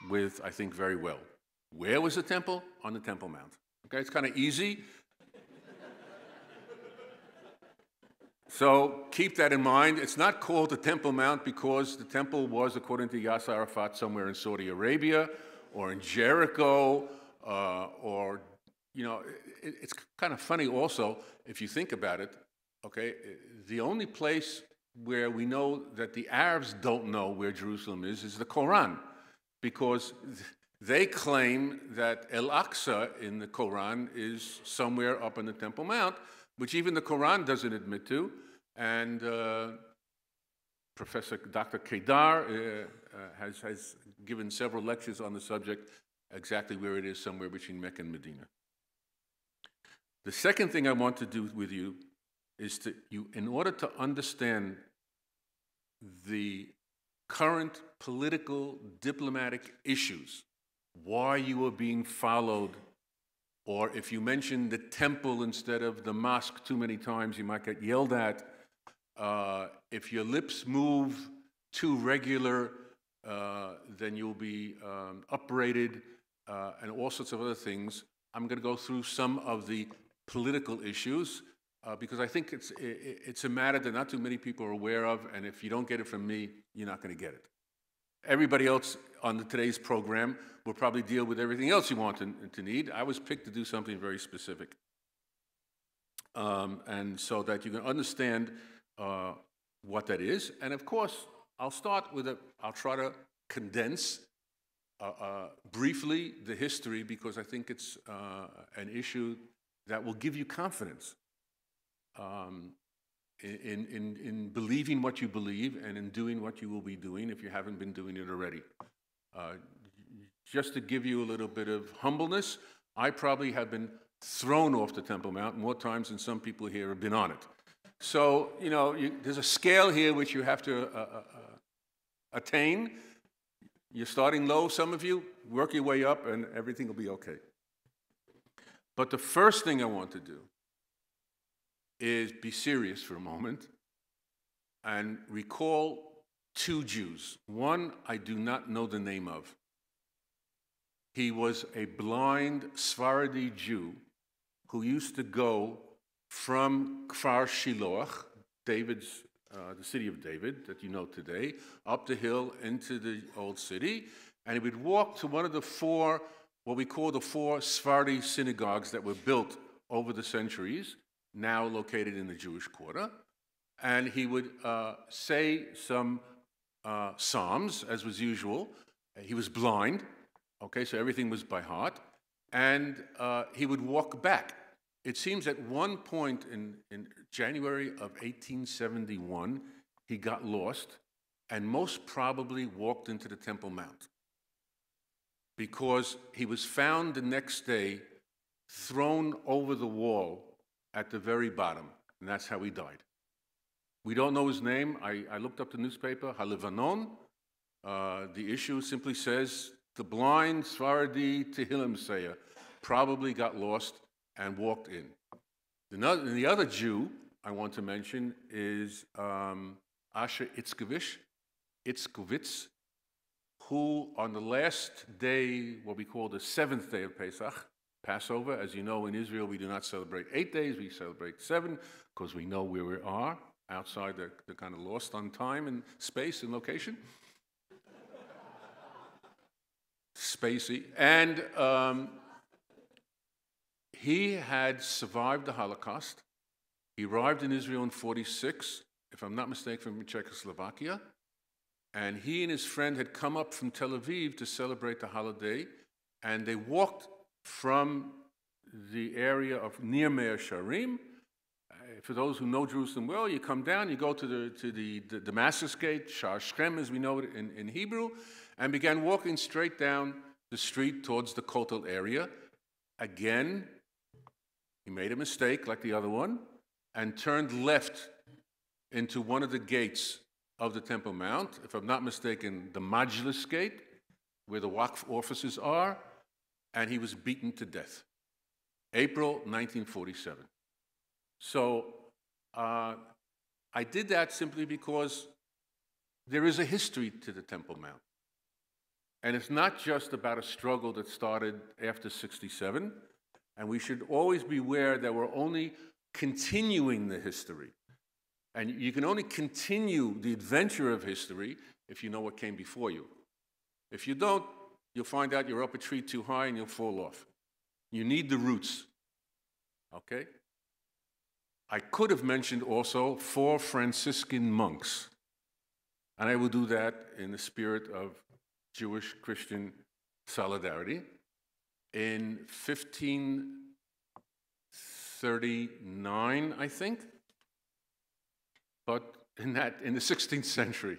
with, I think, very well. Where was the temple? On the Temple Mount. Okay, it's kind of easy. So keep that in mind. It's not called the Temple Mount because the temple was, according to Yasser Arafat, somewhere in Saudi Arabia or in Jericho, or, you know, it's kind of funny also, if you think about it, okay, the only place where we know that the Arabs don't know where Jerusalem is the Quran, because they claim that Al-Aqsa in the Quran is somewhere up on the Temple Mount, which even the Quran doesn't admit to. And Professor Dr. Kedar has given several lectures on the subject, exactly where it is, somewhere between Mecca and Medina. The second thing I want to do with you is in order to understand the current political, diplomatic issues, why you are being followed, or if you mention the temple instead of the mosque too many times, you might get yelled at. If your lips move too regular, then you'll be upbraided, and all sorts of other things. I'm going to go through some of the political issues, because I think it's a matter that not too many people are aware of, and if you don't get it from me, you're not going to get it. Everybody else on today's program will probably deal with everything else you want to need. I was picked to do something very specific. And so that you can understand what that is. And of course, I'll start with I'll try to condense briefly the history, because I think it's an issue that will give you confidence in believing what you believe and in doing what you will be doing if you haven't been doing it already. Just to give you a little bit of humbleness, I probably have been thrown off the Temple Mount more times than some people here have been on it. So, you know, there's a scale here which you have to attain. You're starting low, some of you, work your way up, and everything will be okay. But the first thing I want to do is be serious for a moment and recall two Jews. One I do not know the name of. He was a blind Sephardi Jew who used to go from Kfar Shiloach, the city of David that you know today, up the hill into the old city, and he would walk to one of the four, what we call the four Sephardi synagogues that were built over the centuries, now located in the Jewish quarter, and he would say some psalms, as was usual. He was blind, okay, so everything was by heart, and he would walk back. It seems at one point in January of 1871, he got lost and most probably walked into the Temple Mount, because he was found the next day thrown over the wall at the very bottom, and that's how he died. We don't know his name. I looked up the newspaper, Halevanon. The issue simply says, the blind Sephardi Tehillim sayer probably got lost and walked in. The other Jew I want to mention is Asher Itzkovitz, who on the last day, what we call the seventh day of Pesach, Passover, as you know, in Israel, we do not celebrate 8 days, we celebrate 7, because we know where we are, outside the kind of lost on time and space and location. Spacey. And he had survived the Holocaust. He arrived in Israel in 1946, if I'm not mistaken, from Czechoslovakia. And he and his friend had come up from Tel Aviv to celebrate the holiday, and they walked from the area of near Meir Sharim for those who know Jerusalem well, you come down, you go to the Damascus Gate, Shar Shechem as we know it in Hebrew, and began walking straight down the street towards the Kotel area. Again, he made a mistake like the other one and turned left into one of the gates of the Temple Mount, if I'm not mistaken, the Majlis Gate, where the Waqf offices are, and he was beaten to death. April 1947. So I did that simply because there is a history to the Temple Mount. And it's not just about a struggle that started after 67, and we should always be aware that we're only continuing the history. And you can only continue the adventure of history if you know what came before you. If you don't, you'll find out you're up a tree too high and you'll fall off. You need the roots, okay? I could have mentioned also 4 Franciscan monks, and I will do that in the spirit of Jewish-Christian solidarity. In 1539, I think, but in the 16th century,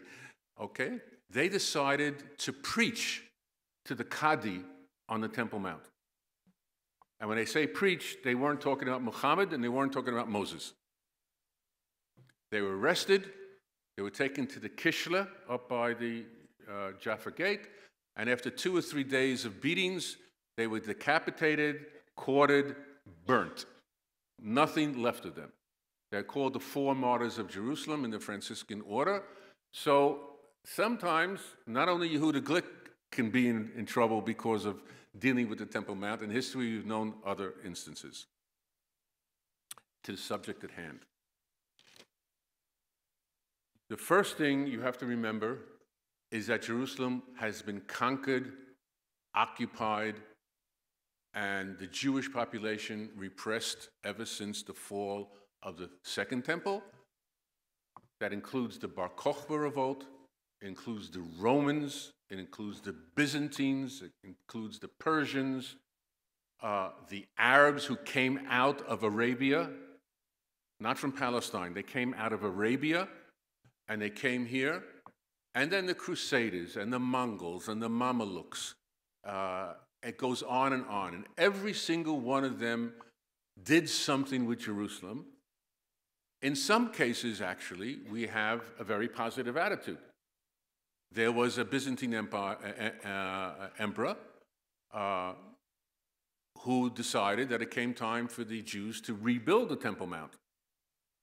okay, they decided to preach to the Qadi on the Temple Mount. And when they say preach, they weren't talking about Muhammad and they weren't talking about Moses. They were arrested, they were taken to the Kishla up by the Jaffa Gate, and after 2 or 3 days of beatings, they were decapitated, quartered, burnt. Nothing left of them. They're called the 4 Martyrs of Jerusalem in the Franciscan order. So sometimes, not only Yehuda Glick can be in trouble because of dealing with the Temple Mount. In history, we've known other instances. To the subject at hand. The first thing you have to remember is that Jerusalem has been conquered, occupied, and the Jewish population repressed ever since the fall of the Second Temple. That includes the Bar Kokhba revolt, it includes the Romans, it includes the Byzantines, it includes the Persians, the Arabs who came out of Arabia, not from Palestine, they came out of Arabia, and they came here, and then the Crusaders, and the Mongols, and the Mamelukes. It goes on, and every single one of them did something with Jerusalem. In some cases, actually, we have a very positive attitude. There was a Byzantine emperor who decided that it came time for the Jews to rebuild the Temple Mount.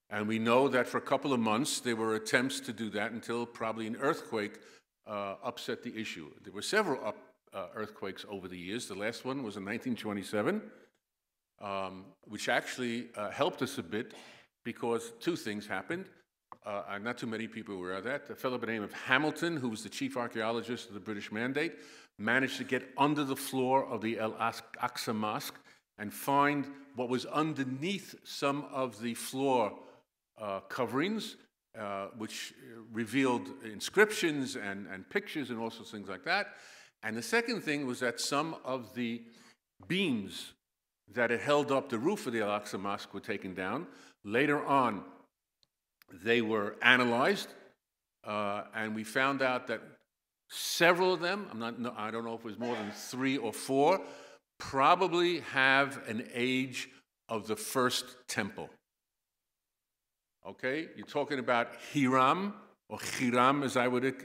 And we know that for a couple of months, there were attempts to do that until probably an earthquake upset the issue. There were several earthquakes over the years. The last one was in 1927, which actually helped us a bit because 2 things happened. And not too many people were aware of that. A fellow by the name of Hamilton, who was the chief archaeologist of the British Mandate, managed to get under the floor of the Al-Aqsa Mosque and find what was underneath some of the floor coverings, which revealed inscriptions and pictures and all sorts of things like that. And the second thing was that some of the beams that had held up the roof of the Al-Aqsa Mosque were taken down. Later on, they were analyzed, and we found out that several of them, I don't know if it was more than 3 or 4, probably have an age of the first temple. Okay, you're talking about Hiram, or Hiram as I would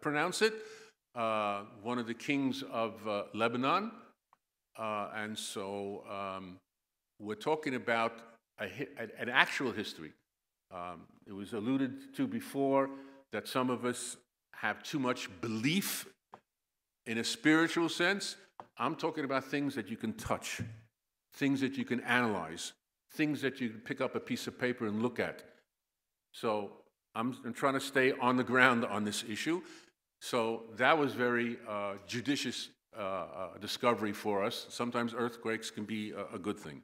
pronounce it, one of the kings of Lebanon. And so we're talking about an actual history. It was alluded to before that some of us have too much belief in a spiritual sense. I'm talking about things that you can touch, things that you can analyze, things that you can pick up a piece of paper and look at. So I'm trying to stay on the ground on this issue. So that was very judicious discovery for us. Sometimes earthquakes can be a good thing.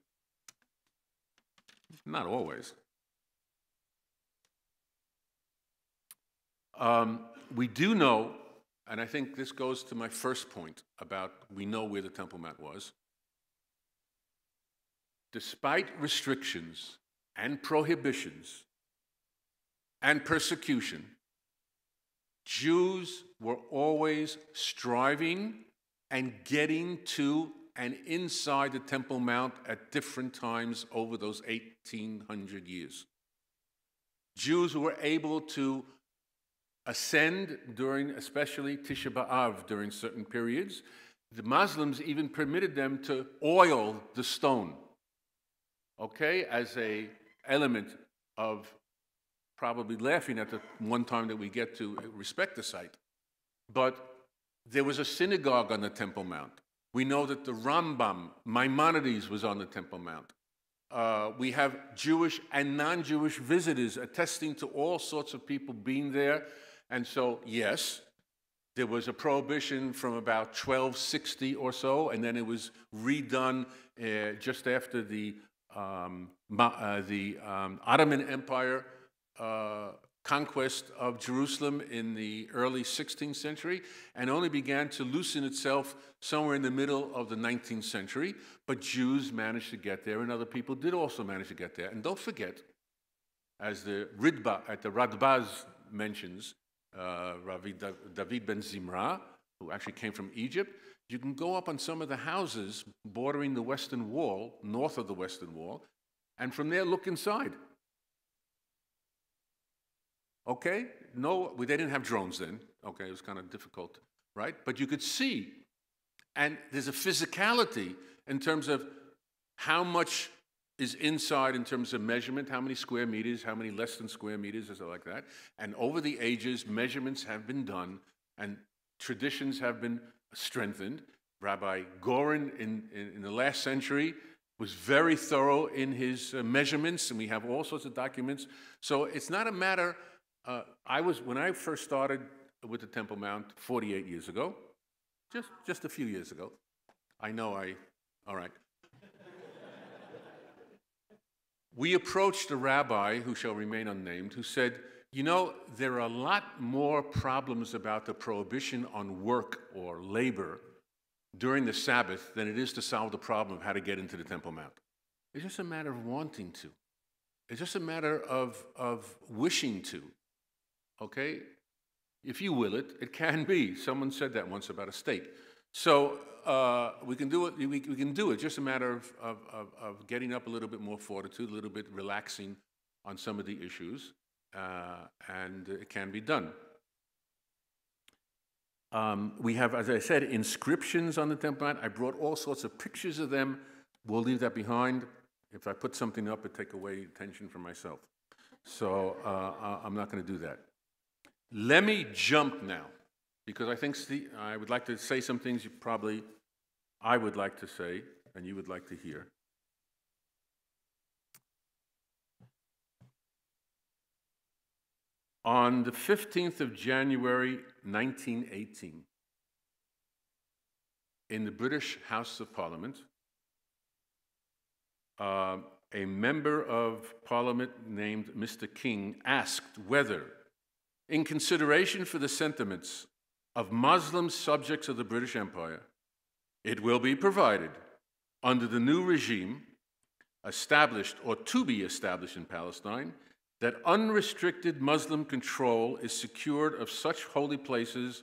Not always. We do know, and I think this goes to my first point about we know where the Temple Mount was. Despite restrictions and prohibitions and persecution, Jews were always striving and getting to and inside the Temple Mount at different times over those 1,800 years. Jews were able to ascend during, especially Tisha B'Av, during certain periods. The Muslims even permitted them to oil the stone, okay, as a element of probably laughing at the one time that we get to respect the site. But there was a synagogue on the Temple Mount. We know that the Rambam, Maimonides, was on the Temple Mount. We have Jewish and non-Jewish visitors attesting to all sorts of people being there. And so, yes, there was a prohibition from about 1260 or so, and then it was redone just after the Ottoman Empire conquest of Jerusalem in the early 16th century, and only began to loosen itself somewhere in the middle of the 19th century. But Jews managed to get there, and other people did also manage to get there. And don't forget, as the Radbaz mentions, David ben Zimra, who actually came from Egypt, you can go up on some of the houses bordering the Western Wall, north of the Western Wall, and from there look inside. Okay? No, they didn't have drones then. Okay, it was kind of difficult, right? But you could see. And there's a physicality in terms of how much is inside in terms of measurement, how many square meters, how many less than square meters, or something like that. And over the ages, measurements have been done, and traditions have been strengthened. Rabbi Goren in the last century was very thorough in his measurements, and we have all sorts of documents. So it's not a matter. When I first started with the Temple Mount 48 years ago, just a few years ago. All right. We approached a rabbi, who shall remain unnamed, who said, you know, there are a lot more problems about the prohibition on work or labor during the Sabbath than it is to solve the problem of how to get into the Temple Mount. It's just a matter of wanting to. It's just a matter of wishing to. Okay? If you will it, it can be. Someone said that once about a steak. So we can do it. We can do it. Just a matter of getting up a little bit more fortitude, a little bit relaxing on some of the issues, and it can be done. We have, as I said, inscriptions on the Temple Mount. I brought all sorts of pictures of them. We'll leave that behind. If I put something up, it take away attention from myself. So I'm not going to do that. Let me jump now, because I think I would like to say some things I would like to say and you would like to hear. On the 15th of January, 1918, in the British House of Parliament, a member of Parliament named Mr. King asked whether, in consideration for the sentiments of Muslim subjects of the British Empire, it will be provided under the new regime established or to be established in Palestine that unrestricted Muslim control is secured of such holy places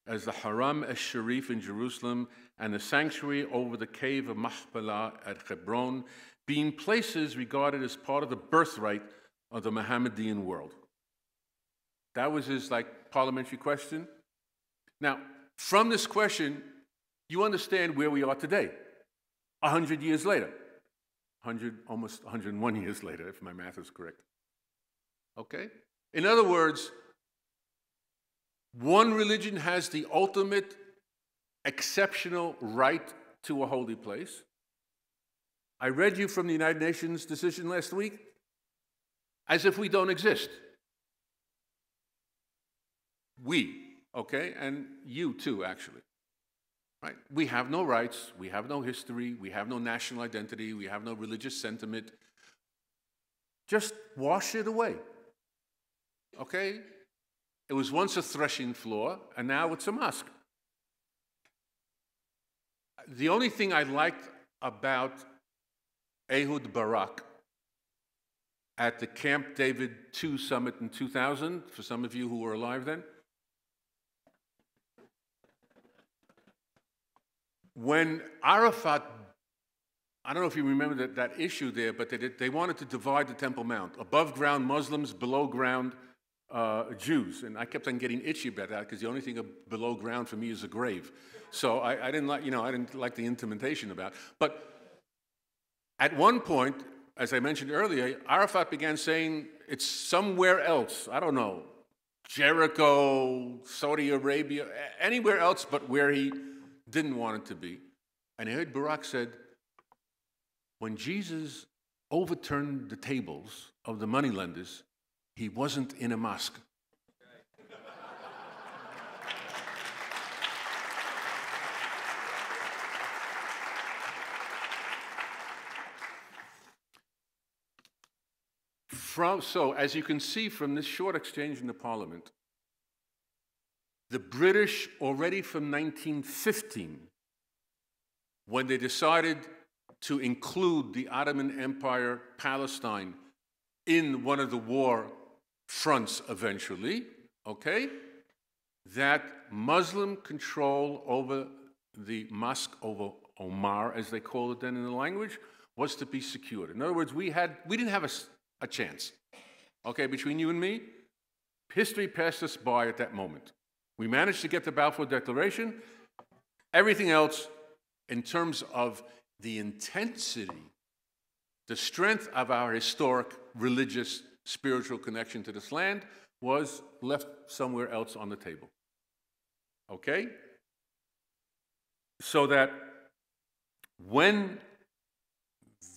as the Haram al-Sharif in Jerusalem and the sanctuary over the cave of Mahpelah at Hebron, being places regarded as part of the birthright of the Mohammedan world. That was his parliamentary question. Now, from this question, you understand where we are today, 100 years later, almost 101 years later, if my math is correct. Okay? In other words, one religion has the ultimate exceptional right to a holy place. I read you from the United Nations decision last week, as if we don't exist. We, okay, and you too, actually. Right? We have no rights, we have no history, we have no national identity, we have no religious sentiment. Just wash it away. Okay? It was once a threshing floor, and now it's a mosque. The only thing I liked about Ehud Barak at the Camp David II summit in 2000, for some of you who were alive then. When Arafat, I don't know if you remember that issue there, but they wanted to divide the Temple Mount. Above ground Muslims, below ground Jews. And I kept on getting itchy about that because the only thing below ground for me is a grave. So I didn't like, I didn't like the intimidation about it. But at one point, as I mentioned earlier, Arafat began saying it's somewhere else. I don't know, Jericho, Saudi Arabia, anywhere else but where he didn't want it to be. And I heard Barak said, when Jesus overturned the tables of the moneylenders, he wasn't in a mosque. So, as you can see from this short exchange in the Parliament, the British, already from 1915, when they decided to include the Ottoman Empire, Palestine, in one of the war fronts eventually, okay, that Muslim control over the Mosque over Omar, as they call it then in the language, was to be secured. In other words, we didn't have a chance, okay, between you and me. History passed us by at that moment. We managed to get the Balfour Declaration. Everything else, in terms of the intensity, the strength of our historic, religious, spiritual connection to this land, was left somewhere else on the table. Okay? So that when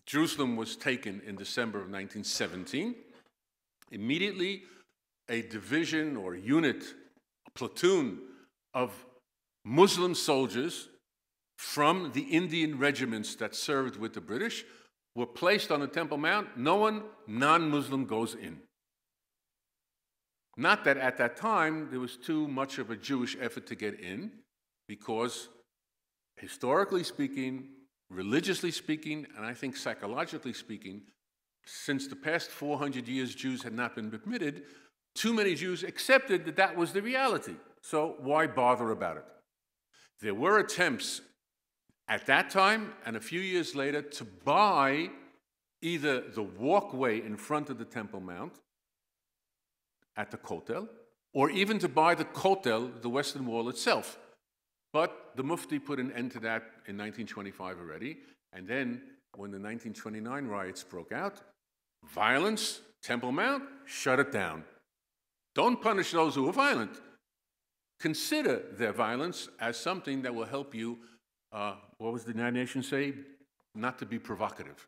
Jerusalem was taken in December of 1917, immediately a division or unit, a platoon of Muslim soldiers from the Indian regiments that served with the British were placed on the Temple Mount. No one non-Muslim goes in. Not that at that time there was too much of a Jewish effort to get in, because historically speaking, religiously speaking, and I think psychologically speaking, since the past 400 years Jews had not been permitted, too many Jews accepted that that was the reality. So why bother about it? There were attempts at that time and a few years later to buy either the walkway in front of the Temple Mount at the Kotel, or even to buy the Kotel, the Western Wall itself. But the Mufti put an end to that in 1925 already, and then when the 1929 riots broke out, violence, Temple Mount, shut it down. Don't punish those who are violent. Consider their violence as something that will help you, what was the United Nations say? Not to be provocative.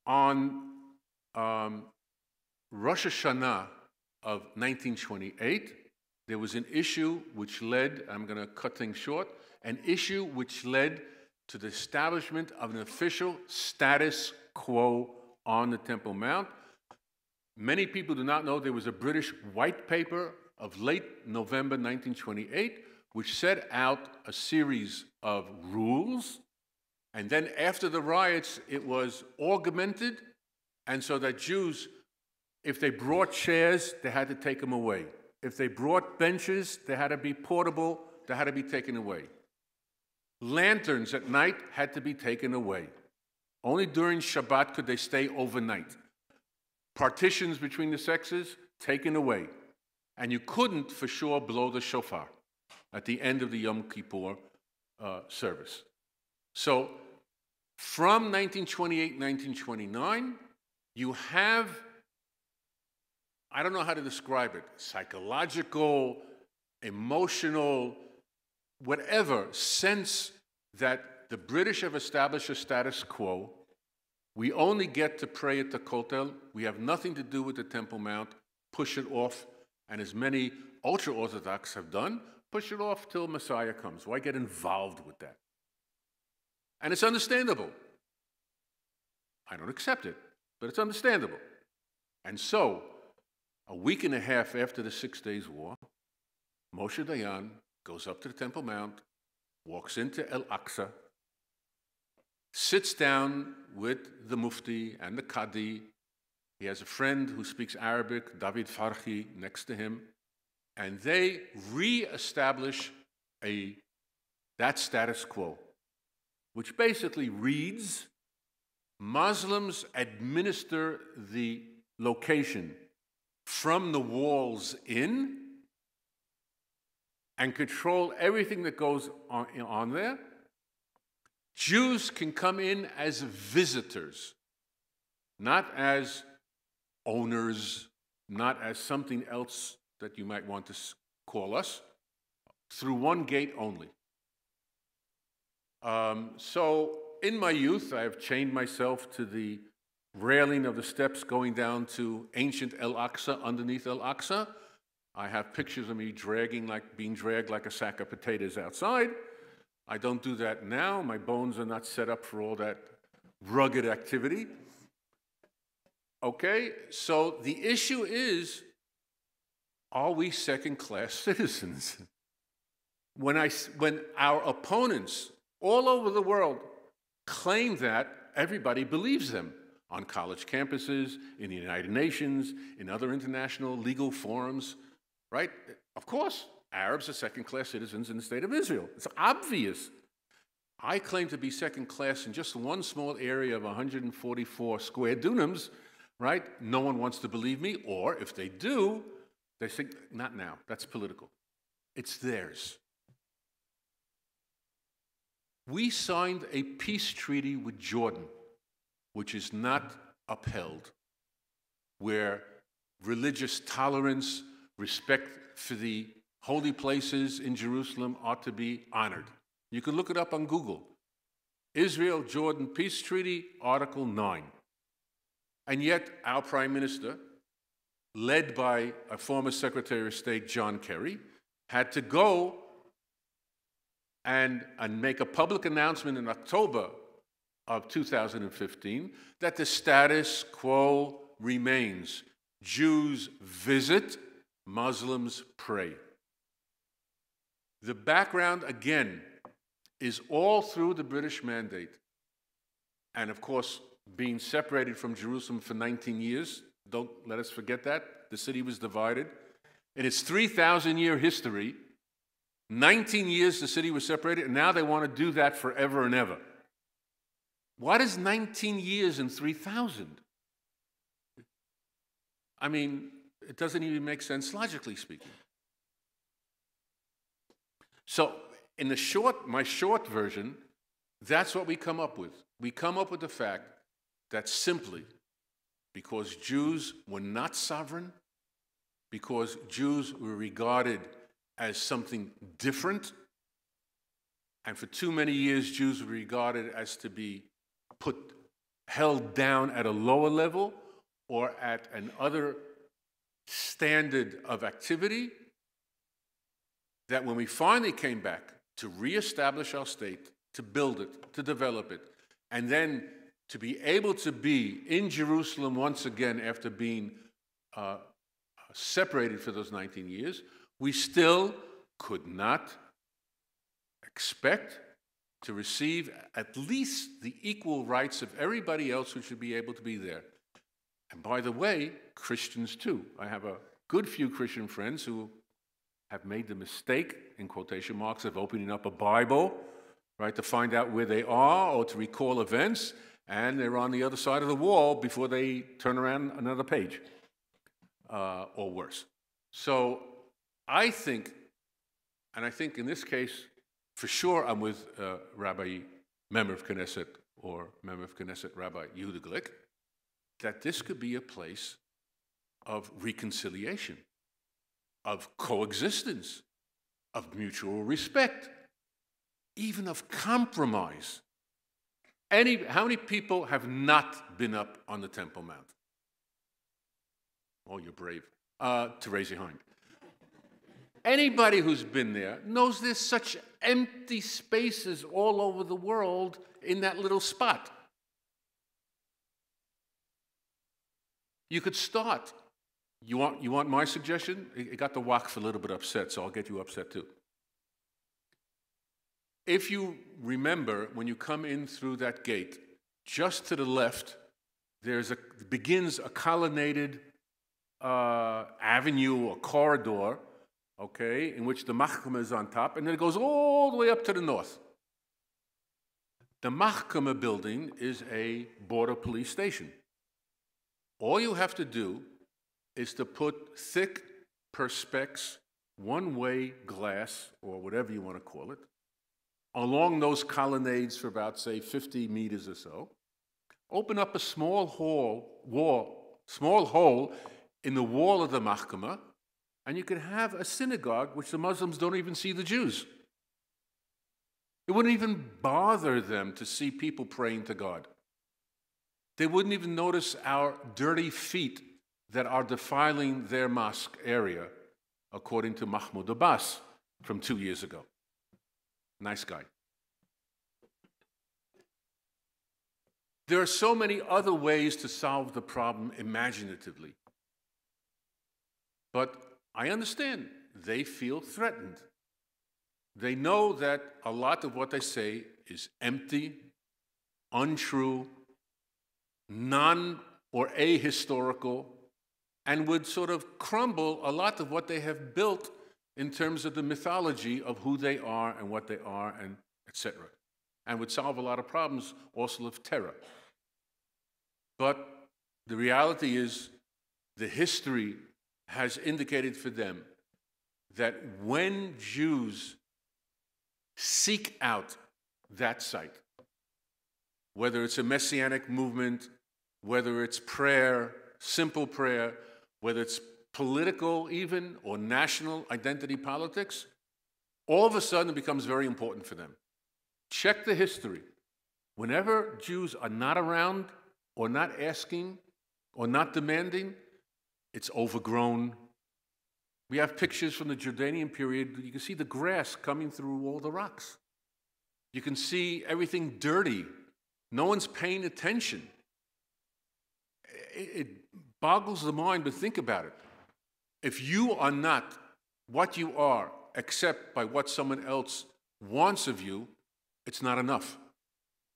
On Rosh Hashanah of 1928, there was an issue which led, I'm going to cut things short, an issue which led to the establishment of an official status quo on the Temple Mount. Many people do not know there was a British white paper of late November 1928 which set out a series of rules, and then after the riots it was augmented, and so that Jews, if they brought chairs, they had to take them away. If they brought benches, they had to be portable, they had to be taken away. Lanterns at night had to be taken away. Only during Shabbat could they stay overnight. Partitions between the sexes, taken away. And you couldn't, for sure, blow the shofar at the end of the Yom Kippur service. So, from 1928, 1929, you have, I don't know how to describe it, psychological, emotional, whatever sense that the British have established a status quo. We only get to pray at the Kotel. We have nothing to do with the Temple Mount. Push it off. And as many ultra-Orthodox have done, push it off till Messiah comes. Why get involved with that? And it's understandable. I don't accept it, but it's understandable. And so, a week and a half after the 6 Days War, Moshe Dayan goes up to the Temple Mount, walks into El Aqsa, sits down with the Mufti and the Qadi. He has a friend who speaks Arabic, David Farhi, next to him, and they re-establish that status quo, which basically reads, Muslims administer the location from the walls in and control everything that goes on there. Jews can come in as visitors, not as owners, not as something else that you might want to call us, through one gate only. So in my youth, I have chained myself to the railing of the steps going down to ancient El-Aqsa, underneath El-Aqsa. I have pictures of me being dragged like a sack of potatoes outside. I don't do that now. My bones are not set up for all that rugged activity. Okay, so the issue is, are we second-class citizens? When our opponents all over the world claim that, everybody believes them on college campuses, in the United Nations, in other international legal forums, right? Of course, Arabs are second-class citizens in the state of Israel. It's obvious. I claim to be second-class in just one small area of 144 square dunams, right? No one wants to believe me, or if they do, they think, not now, that's political. It's theirs. We signed a peace treaty with Jordan, which is not upheld, where religious tolerance, respect for the holy places in Jerusalem ought to be honored. You can look it up on Google. Israel-Jordan Peace Treaty, Article 9. And yet, our Prime Minister, led by a former Secretary of State, John Kerry, had to go and make a public announcement in October of 2015 that the status quo remains. Jews visit, Muslims pray. The background, again, is all through the British Mandate. And of course, being separated from Jerusalem for 19 years, don't let us forget that. The city was divided. In its 3,000-year history, 19 years the city was separated, and now they want to do that forever and ever. What is 19 years in 3,000? I mean, it doesn't even make sense logically speaking. So, in my short version, that's what we come up with. We come up with the fact that simply because Jews were not sovereign, because Jews were regarded as something different, and for too many years Jews were regarded as to be held down at a lower level or at another standard of activity, that when we finally came back to reestablish our state, to build it, to develop it, and then to be able to be in Jerusalem once again after being separated for those 19 years, we still could not expect to receive at least the equal rights of everybody else who should be able to be there. And by the way, Christians too. I have a good few Christian friends who have made the mistake, in quotation marks, of opening up a Bible, right, to find out where they are or to recall events, and they're on the other side of the wall before they turn around another page, or worse. So I think, and I think in this case, for sure I'm with Member of Knesset, or Member of Knesset Rabbi Yehuda Glick, that this could be a place of reconciliation, of coexistence, of mutual respect, even of compromise. How many people have not been up on the Temple Mount? Oh, you're brave to raise your hand. Anybody who's been there knows there's such empty spaces all over the world in that little spot. You could start. You want my suggestion? It got the Waqf a little bit upset, so I'll get you upset too. If you remember, when you come in through that gate, just to the left, begins a colonnaded avenue or corridor, okay, in which the Mahkama is on top, and then it goes all the way up to the north. The Mahkama building is a border police station. All you have to do is to put thick perspex, one-way glass, or whatever you want to call it, along those colonnades for about, say, 50 meters or so. Open up a small hole in the wall of the Mahkama, and you could have a synagogue which the Muslims don't even see the Jews. It wouldn't even bother them to see people praying to God. They wouldn't even notice our dirty feet that are defiling their mosque area, according to Mahmoud Abbas from 2 years ago. Nice guy. There are so many other ways to solve the problem imaginatively. But I understand they feel threatened. They know that a lot of what they say is empty, untrue, or ahistorical, and would sort of crumble a lot of what they have built in terms of the mythology of who they are and what they are, and etc. And would solve a lot of problems also of terror. But the reality is, the history has indicated for them that when Jews seek out that site, whether it's a messianic movement, whether it's prayer, simple prayer, whether it's political even, or national identity politics, all of a sudden it becomes very important for them. Check the history. Whenever Jews are not around, or not asking, or not demanding, it's overgrown. We have pictures from the Jordanian period. You can see the grass coming through all the rocks. You can see everything dirty. No one's paying attention. It boggles the mind, but think about it. If you are not what you are, except by what someone else wants of you, it's not enough.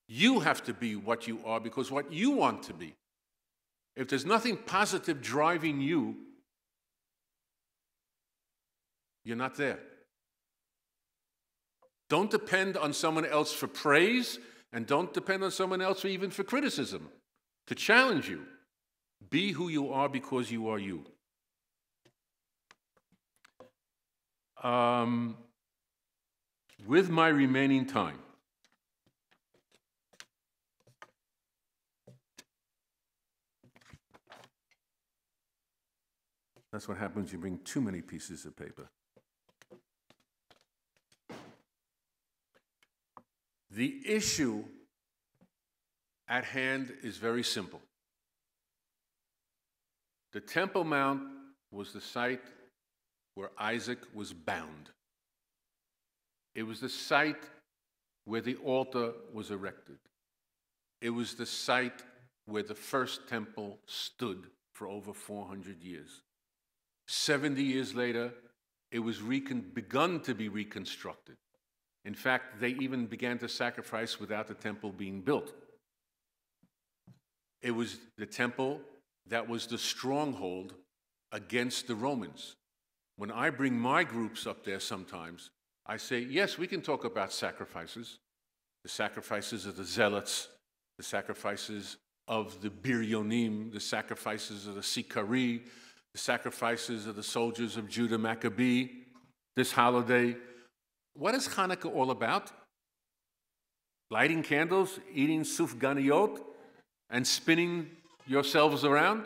You have to be what you are because what you want to be. If there's nothing positive driving you, you're not there. Don't depend on someone else for praise, and don't depend on someone else even for criticism, to challenge you. Be who you are because you are you. With my remaining time, that's what happens when you bring too many pieces of paper. The issue at hand is very simple. The Temple Mount was the site where Isaac was bound. It was the site where the altar was erected. It was the site where the first temple stood for over 400 years. 70 years later, it was begun to be reconstructed. In fact, they even began to sacrifice without the temple being built. It was the temple that was the stronghold against the Romans. When I bring my groups up there sometimes, I say, yes, we can talk about sacrifices. The sacrifices of the Zealots, the sacrifices of the Biryonim, the sacrifices of the Sikari, the sacrifices of the soldiers of Judah Maccabee, this holiday. What is Hanukkah all about? Lighting candles, eating sufganiyot, and spinning yourselves around?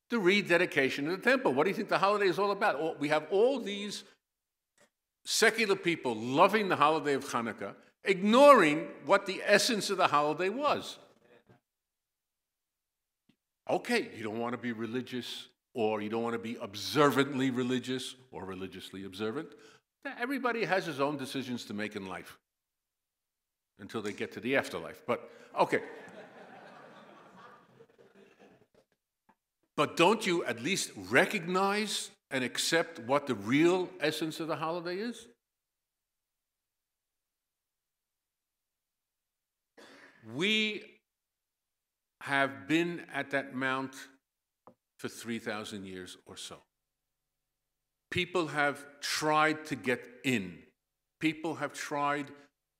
The rededication of the temple. What do you think the holiday is all about? We have all these secular people loving the holiday of Hanukkah, ignoring what the essence of the holiday was. Okay, you don't want to be religious, or you don't want to be observantly religious or religiously observant. Everybody has his own decisions to make in life until they get to the afterlife. But, okay. But don't you at least recognize and accept what the real essence of the holiday is? We have been at that mount for 3,000 years or so. People have tried to get in. People have tried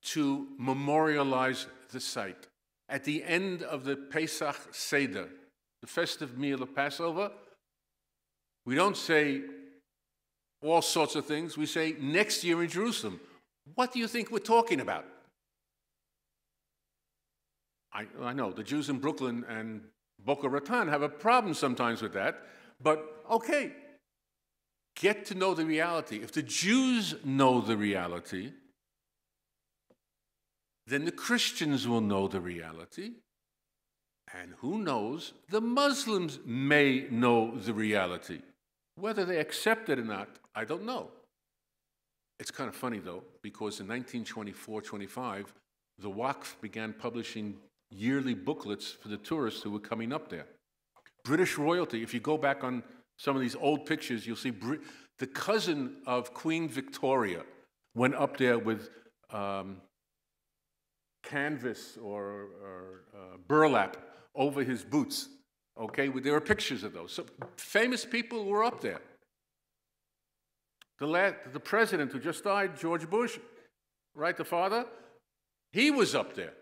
to memorialize the site. At the end of the Pesach Seder, the festive meal of Passover, we don't say all sorts of things. We say, next year in Jerusalem. What do you think we're talking about? I know the Jews in Brooklyn and Boca Raton have a problem sometimes with that, but okay, get to know the reality. If the Jews know the reality, then the Christians will know the reality, and who knows, the Muslims may know the reality. Whether they accept it or not, I don't know. It's kind of funny, though, because in 1924-25, the Waqf began publishing yearly booklets for the tourists who were coming up there. British royalty, if you go back on some of these old pictures, you'll see the cousin of Queen Victoria went up there with canvas or burlap over his boots. Okay, there are pictures of those. So famous people were up there. The president who just died, George Bush, right, the father, he was up there.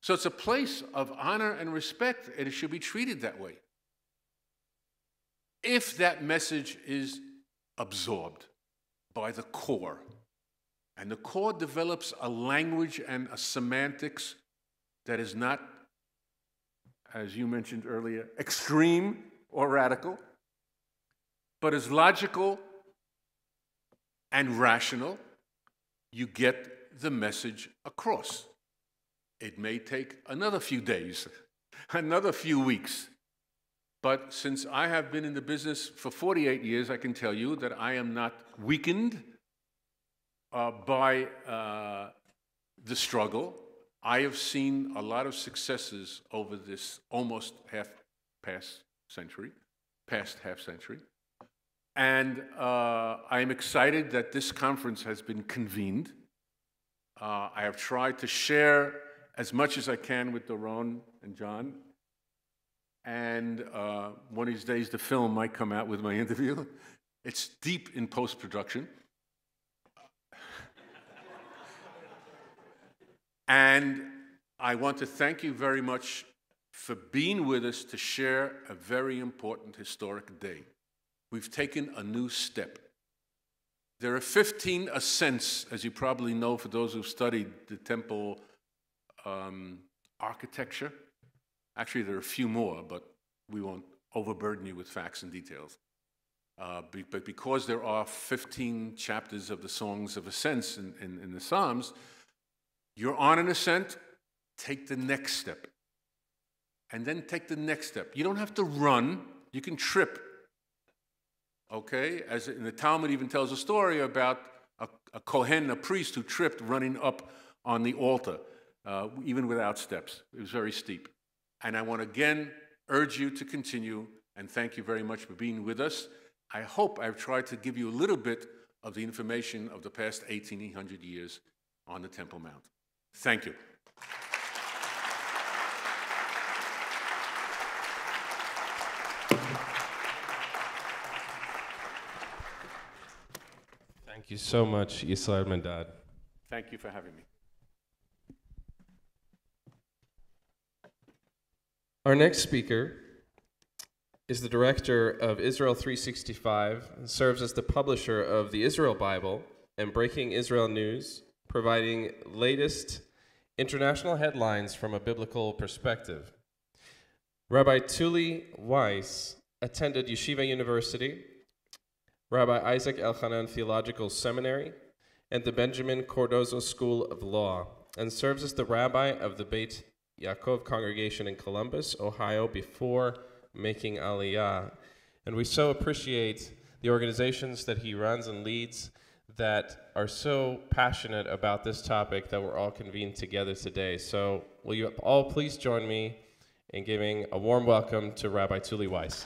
So it's a place of honor and respect, and it should be treated that way. If that message is absorbed by the core, and the core develops a language and a semantics that is not, as you mentioned earlier, extreme or radical, but is logical and rational, you get the message across. It may take another few days, another few weeks. But since I have been in the business for 48 years, I can tell you that I am not weakened by the struggle. I have seen a lot of successes over this almost past half century. And I am excited that this conference has been convened. I have tried to share as much as I can with Doron and John. And one of these days, the film might come out with my interview. It's deep in post-production. And I want to thank you very much for being with us to share a very important historic day. We've taken a new step. There are 15 ascents, as you probably know for those who've studied the temple architecture. Actually, there are a few more, but we won't overburden you with facts and details. But because there are 15 chapters of the Songs of Ascents in the Psalms, you're on an ascent, take the next step. And then take the next step. You don't have to run, you can trip. Okay? As in the Talmud even tells a story about a Kohen, a priest, who tripped running up on the altar, even without steps. It was very steep. And I want to again urge you to continue, and thank you very much for being with us. I hope I've tried to give you a little bit of the information of the past 1,800 years on the Temple Mount. Thank you. Thank you so much, Yisrael Mendad. Thank you for having me. Our next speaker is the director of Israel 365 and serves as the publisher of the Israel Bible and Breaking Israel News, providing latest international headlines from a biblical perspective. Rabbi Tuli Weiss attended Yeshiva University, Rabbi Isaac Elchanan Theological Seminary, and the Benjamin Cardozo School of Law, and serves as the rabbi of the Beit Yaakov congregation in Columbus, Ohio, before making Aliyah. And we so appreciate the organizations that he runs and leads that are so passionate about this topic that we're all convened together today. So will you all please join me in giving a warm welcome to Rabbi Tuli Weiss.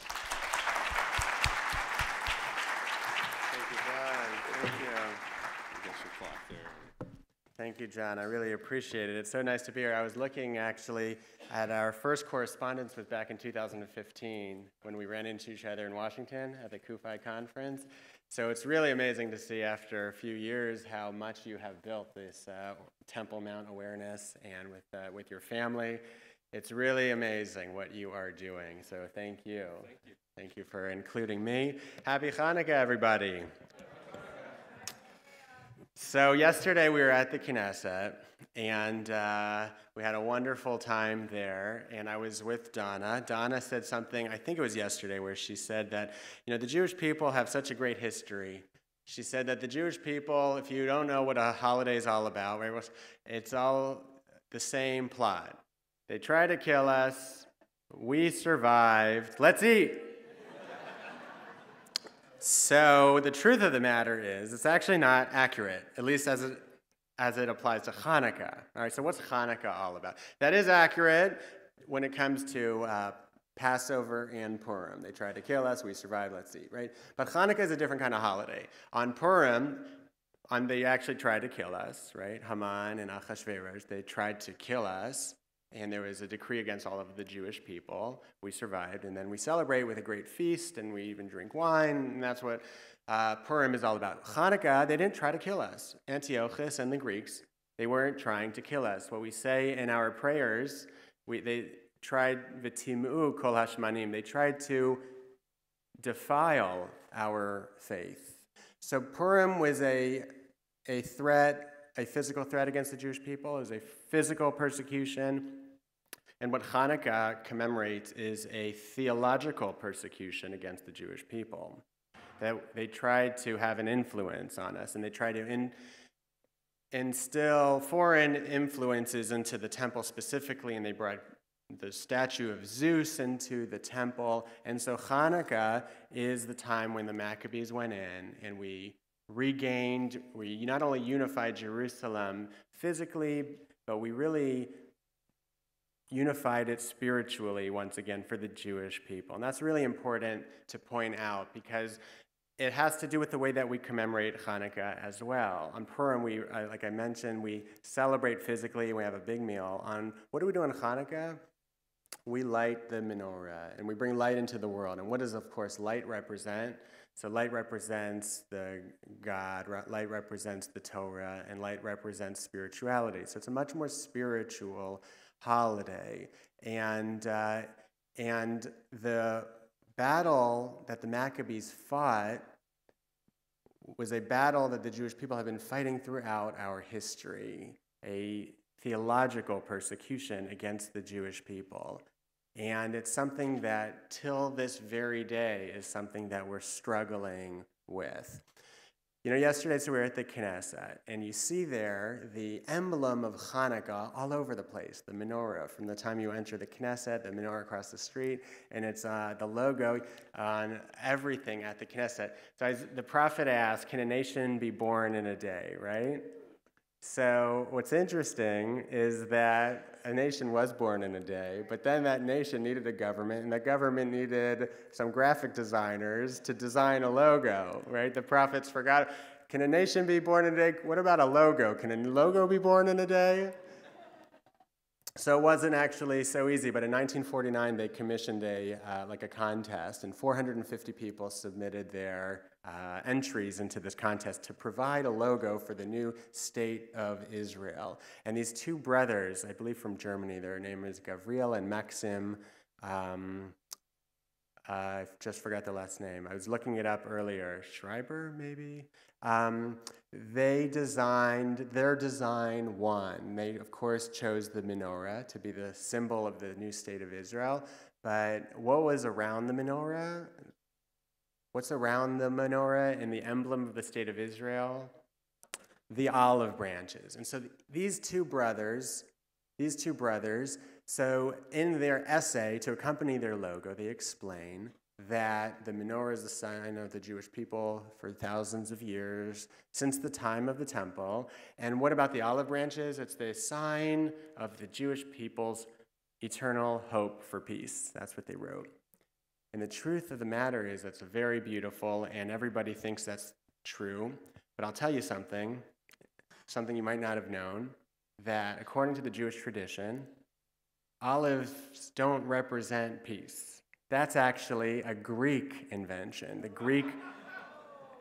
Thank you, John. I really appreciate it. It's so nice to be here. I was looking actually at our first correspondence was back in 2015 when we ran into each other in Washington at the CUFI conference. So it's really amazing to see after a few years how much you have built this Temple Mount awareness and with your family. It's really amazing what you are doing. So thank you. Thank you. Thank you for including me. Happy Hanukkah, everybody. So yesterday we were at the Knesset, and we had a wonderful time there, and I was with Donna. Donna said something, I think it was yesterday, where she said that, the Jewish people have such a great history. She said that the Jewish people, if you don't know what a holiday is all about, right, it's all the same plot. They tried to kill us, we survived, let's eat. So the truth of the matter is, it's actually not accurate, at least as it applies to Hanukkah. All right, so what's Hanukkah all about? That is accurate when it comes to Passover and Purim. They tried to kill us, we survived, let's eat, right? But Hanukkah is a different kind of holiday. On Purim, they actually tried to kill us, right? Haman and Achashverosh, they tried to kill us. And there was a decree against all of the Jewish people. We survived, and then we celebrate with a great feast, and we even drink wine, and that's what Purim is all about. Hanukkah, they didn't try to kill us. Antiochus and the Greeks, they weren't trying to kill us. What we say in our prayers, they tried v'timu kol hashmanim. They tried to defile our faith. So Purim was a threat, a physical threat against the Jewish people. It was a physical persecution. And what Hanukkah commemorates is a theological persecution against the Jewish people. That they tried to have an influence on us, and they tried to instill foreign influences into the temple specifically, and they brought the statue of Zeus into the temple. And so Hanukkah is the time when the Maccabees went in, and we not only unified Jerusalem physically, but we really unified it spiritually once again for the Jewish people. And that's really important to point out because it has to do with the way that we commemorate Hanukkah as well. On Purim, like I mentioned, we celebrate physically and we have a big meal. What do we do on Hanukkah? We light the menorah and we bring light into the world. And what does, of course, light represent? So light represents the God, light represents the Torah, and light represents spirituality. So it's a much more spiritual holiday. And the battle that the Maccabees fought was a battle that the Jewish people have been fighting throughout our history, a theological persecution against the Jewish people. And it's something that, till this very day, is something that we're struggling with. Yesterday, so we were at the Knesset, and you see there the emblem of Hanukkah all over the place, the menorah. From the time you enter the Knesset, the menorah across the street, and it's the logo on everything at the Knesset. So the prophet asked, can a nation be born in a day, right? So what's interesting is that a nation was born in a day, but then that nation needed a government, and that government needed some graphic designers to design a logo, right? The prophets forgot, can a nation be born in a day? What about a logo? Can a logo be born in a day? So it wasn't actually so easy, but in 1949 they commissioned a contest, and 450 people submitted their entries into this contest to provide a logo for the new state of Israel. And these two brothers, I believe from Germany, their name is Gavriel and Maxim, I just forgot the last name. I was looking it up earlier. Schreiber, maybe? Their design won. They, of course, chose the menorah to be the symbol of the new state of Israel. But what was around the menorah? What's around the menorah and the emblem of the state of Israel? The olive branches. And so these two brothers, so in their essay to accompany their logo, they explain that the menorah is the sign of the Jewish people for thousands of years, since the time of the temple. And what about the olive branches? It's the sign of the Jewish people's eternal hope for peace. That's what they wrote. And the truth of the matter is that's very beautiful, and everybody thinks that's true. But I'll tell you something. something you might not have known, that according to the Jewish tradition, olives don't represent peace. That's actually a Greek invention. The Greek,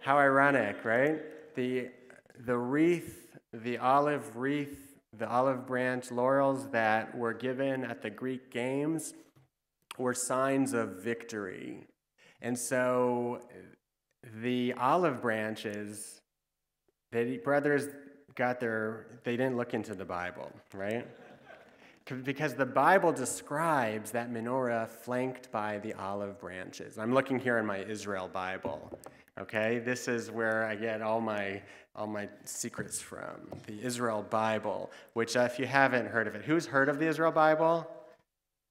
how ironic, right? The wreath, the olive wreath, the olive branch laurels that were given at the Greek games were signs of victory. And so the olive branches, the brothers they didn't look into the Bible, right? Because the Bible describes that menorah flanked by the olive branches. I'm looking here in my Israel Bible, okay? This is where I get all my secrets from, the Israel Bible, which if you haven't heard of it, who's heard of the Israel Bible?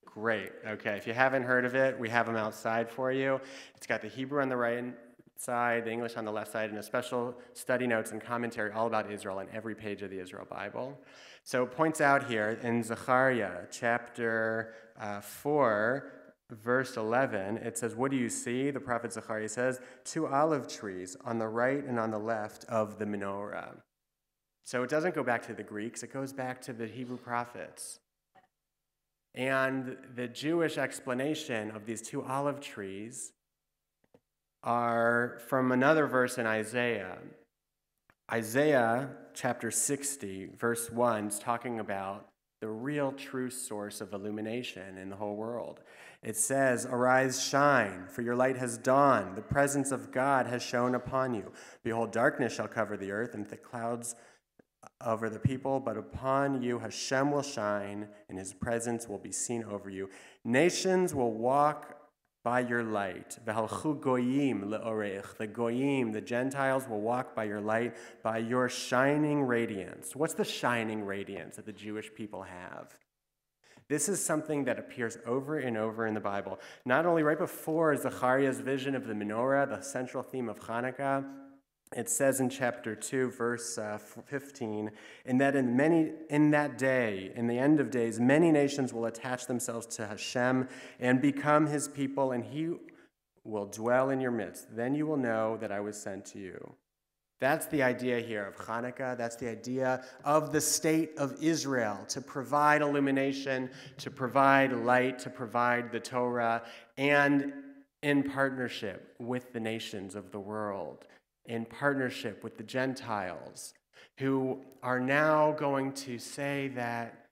Great, okay. If you haven't heard of it, we have them outside for you. It's got the Hebrew on the right side, the English on the left side, and a special study notes and commentary all about Israel on every page of the Israel Bible. So it points out here in Zechariah chapter 4, verse 11, it says, "What do you see?" The prophet Zechariah says, "2 olive trees on the right and on the left of the menorah." So it doesn't go back to the Greeks, it goes back to the Hebrew prophets. And the Jewish explanation of these 2 olive trees are from another verse in Isaiah. Isaiah chapter 60, verse 1 is talking about the real true source of illumination in the whole world. It says, "Arise, shine, for your light has dawned. The presence of God has shone upon you. Behold, darkness shall cover the earth, and thick clouds over the people, but upon you Hashem will shine, and his presence will be seen over you. Nations will walk by your light. V'halchu goyim le'oreich. The goyim, the Gentiles, will walk by your light, by your shining radiance." What's the shining radiance that the Jewish people have? This is something that appears over and over in the Bible. Not only right before Zechariah's vision of the menorah, the central theme of Hanukkah, it says in chapter 2, verse 15, in that day, in the end of days, many nations will attach themselves to Hashem and become his people, and he will dwell in your midst. Then you will know that I was sent to you. That's the idea here of Hanukkah. That's the idea of the state of Israel, to provide illumination, to provide light, to provide the Torah, and in partnership with the nations of the world, in partnership with the Gentiles, who are now going to say that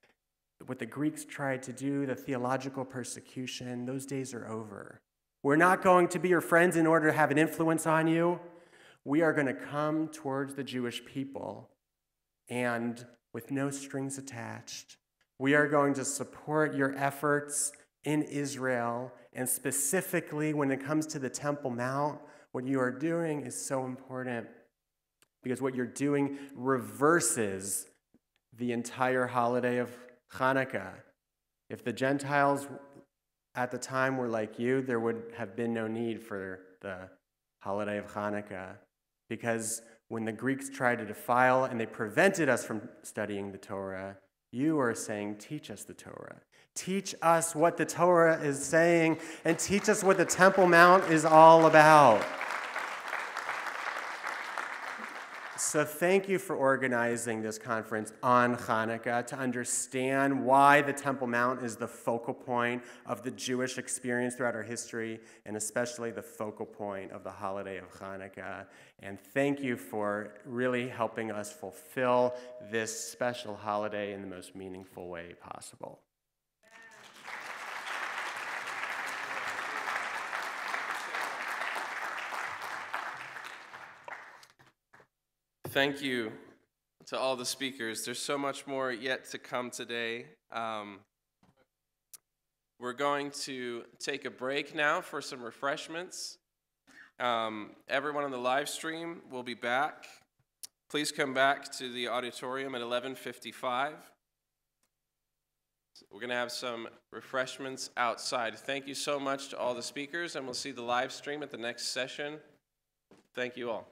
what the Greeks tried to do, the theological persecution, those days are over. We're not going to be your friends in order to have an influence on you. We are going to come towards the Jewish people, and with no strings attached, we are going to support your efforts in Israel, and specifically when it comes to the Temple Mount, what you are doing is so important because what you're doing reverses the entire holiday of Hanukkah. If the Gentiles at the time were like you, there would have been no need for the holiday of Hanukkah, because when the Greeks tried to defile and they prevented us from studying the Torah, you are saying, teach us the Torah. Teach us what the Torah is saying, and teach us what the Temple Mount is all about. So thank you for organizing this conference on Hanukkah to understand why the Temple Mount is the focal point of the Jewish experience throughout our history, and especially the focal point of the holiday of Hanukkah. And thank you for really helping us fulfill this special holiday in the most meaningful way possible. Thank you to all the speakers. There's so much more yet to come today. We're going to take a break now for some refreshments. Everyone on the live stream will be back. Please come back to the auditorium at 11:55. We're going to have some refreshments outside. Thank you so much to all the speakers, and we'll see the live stream at the next session. Thank you all.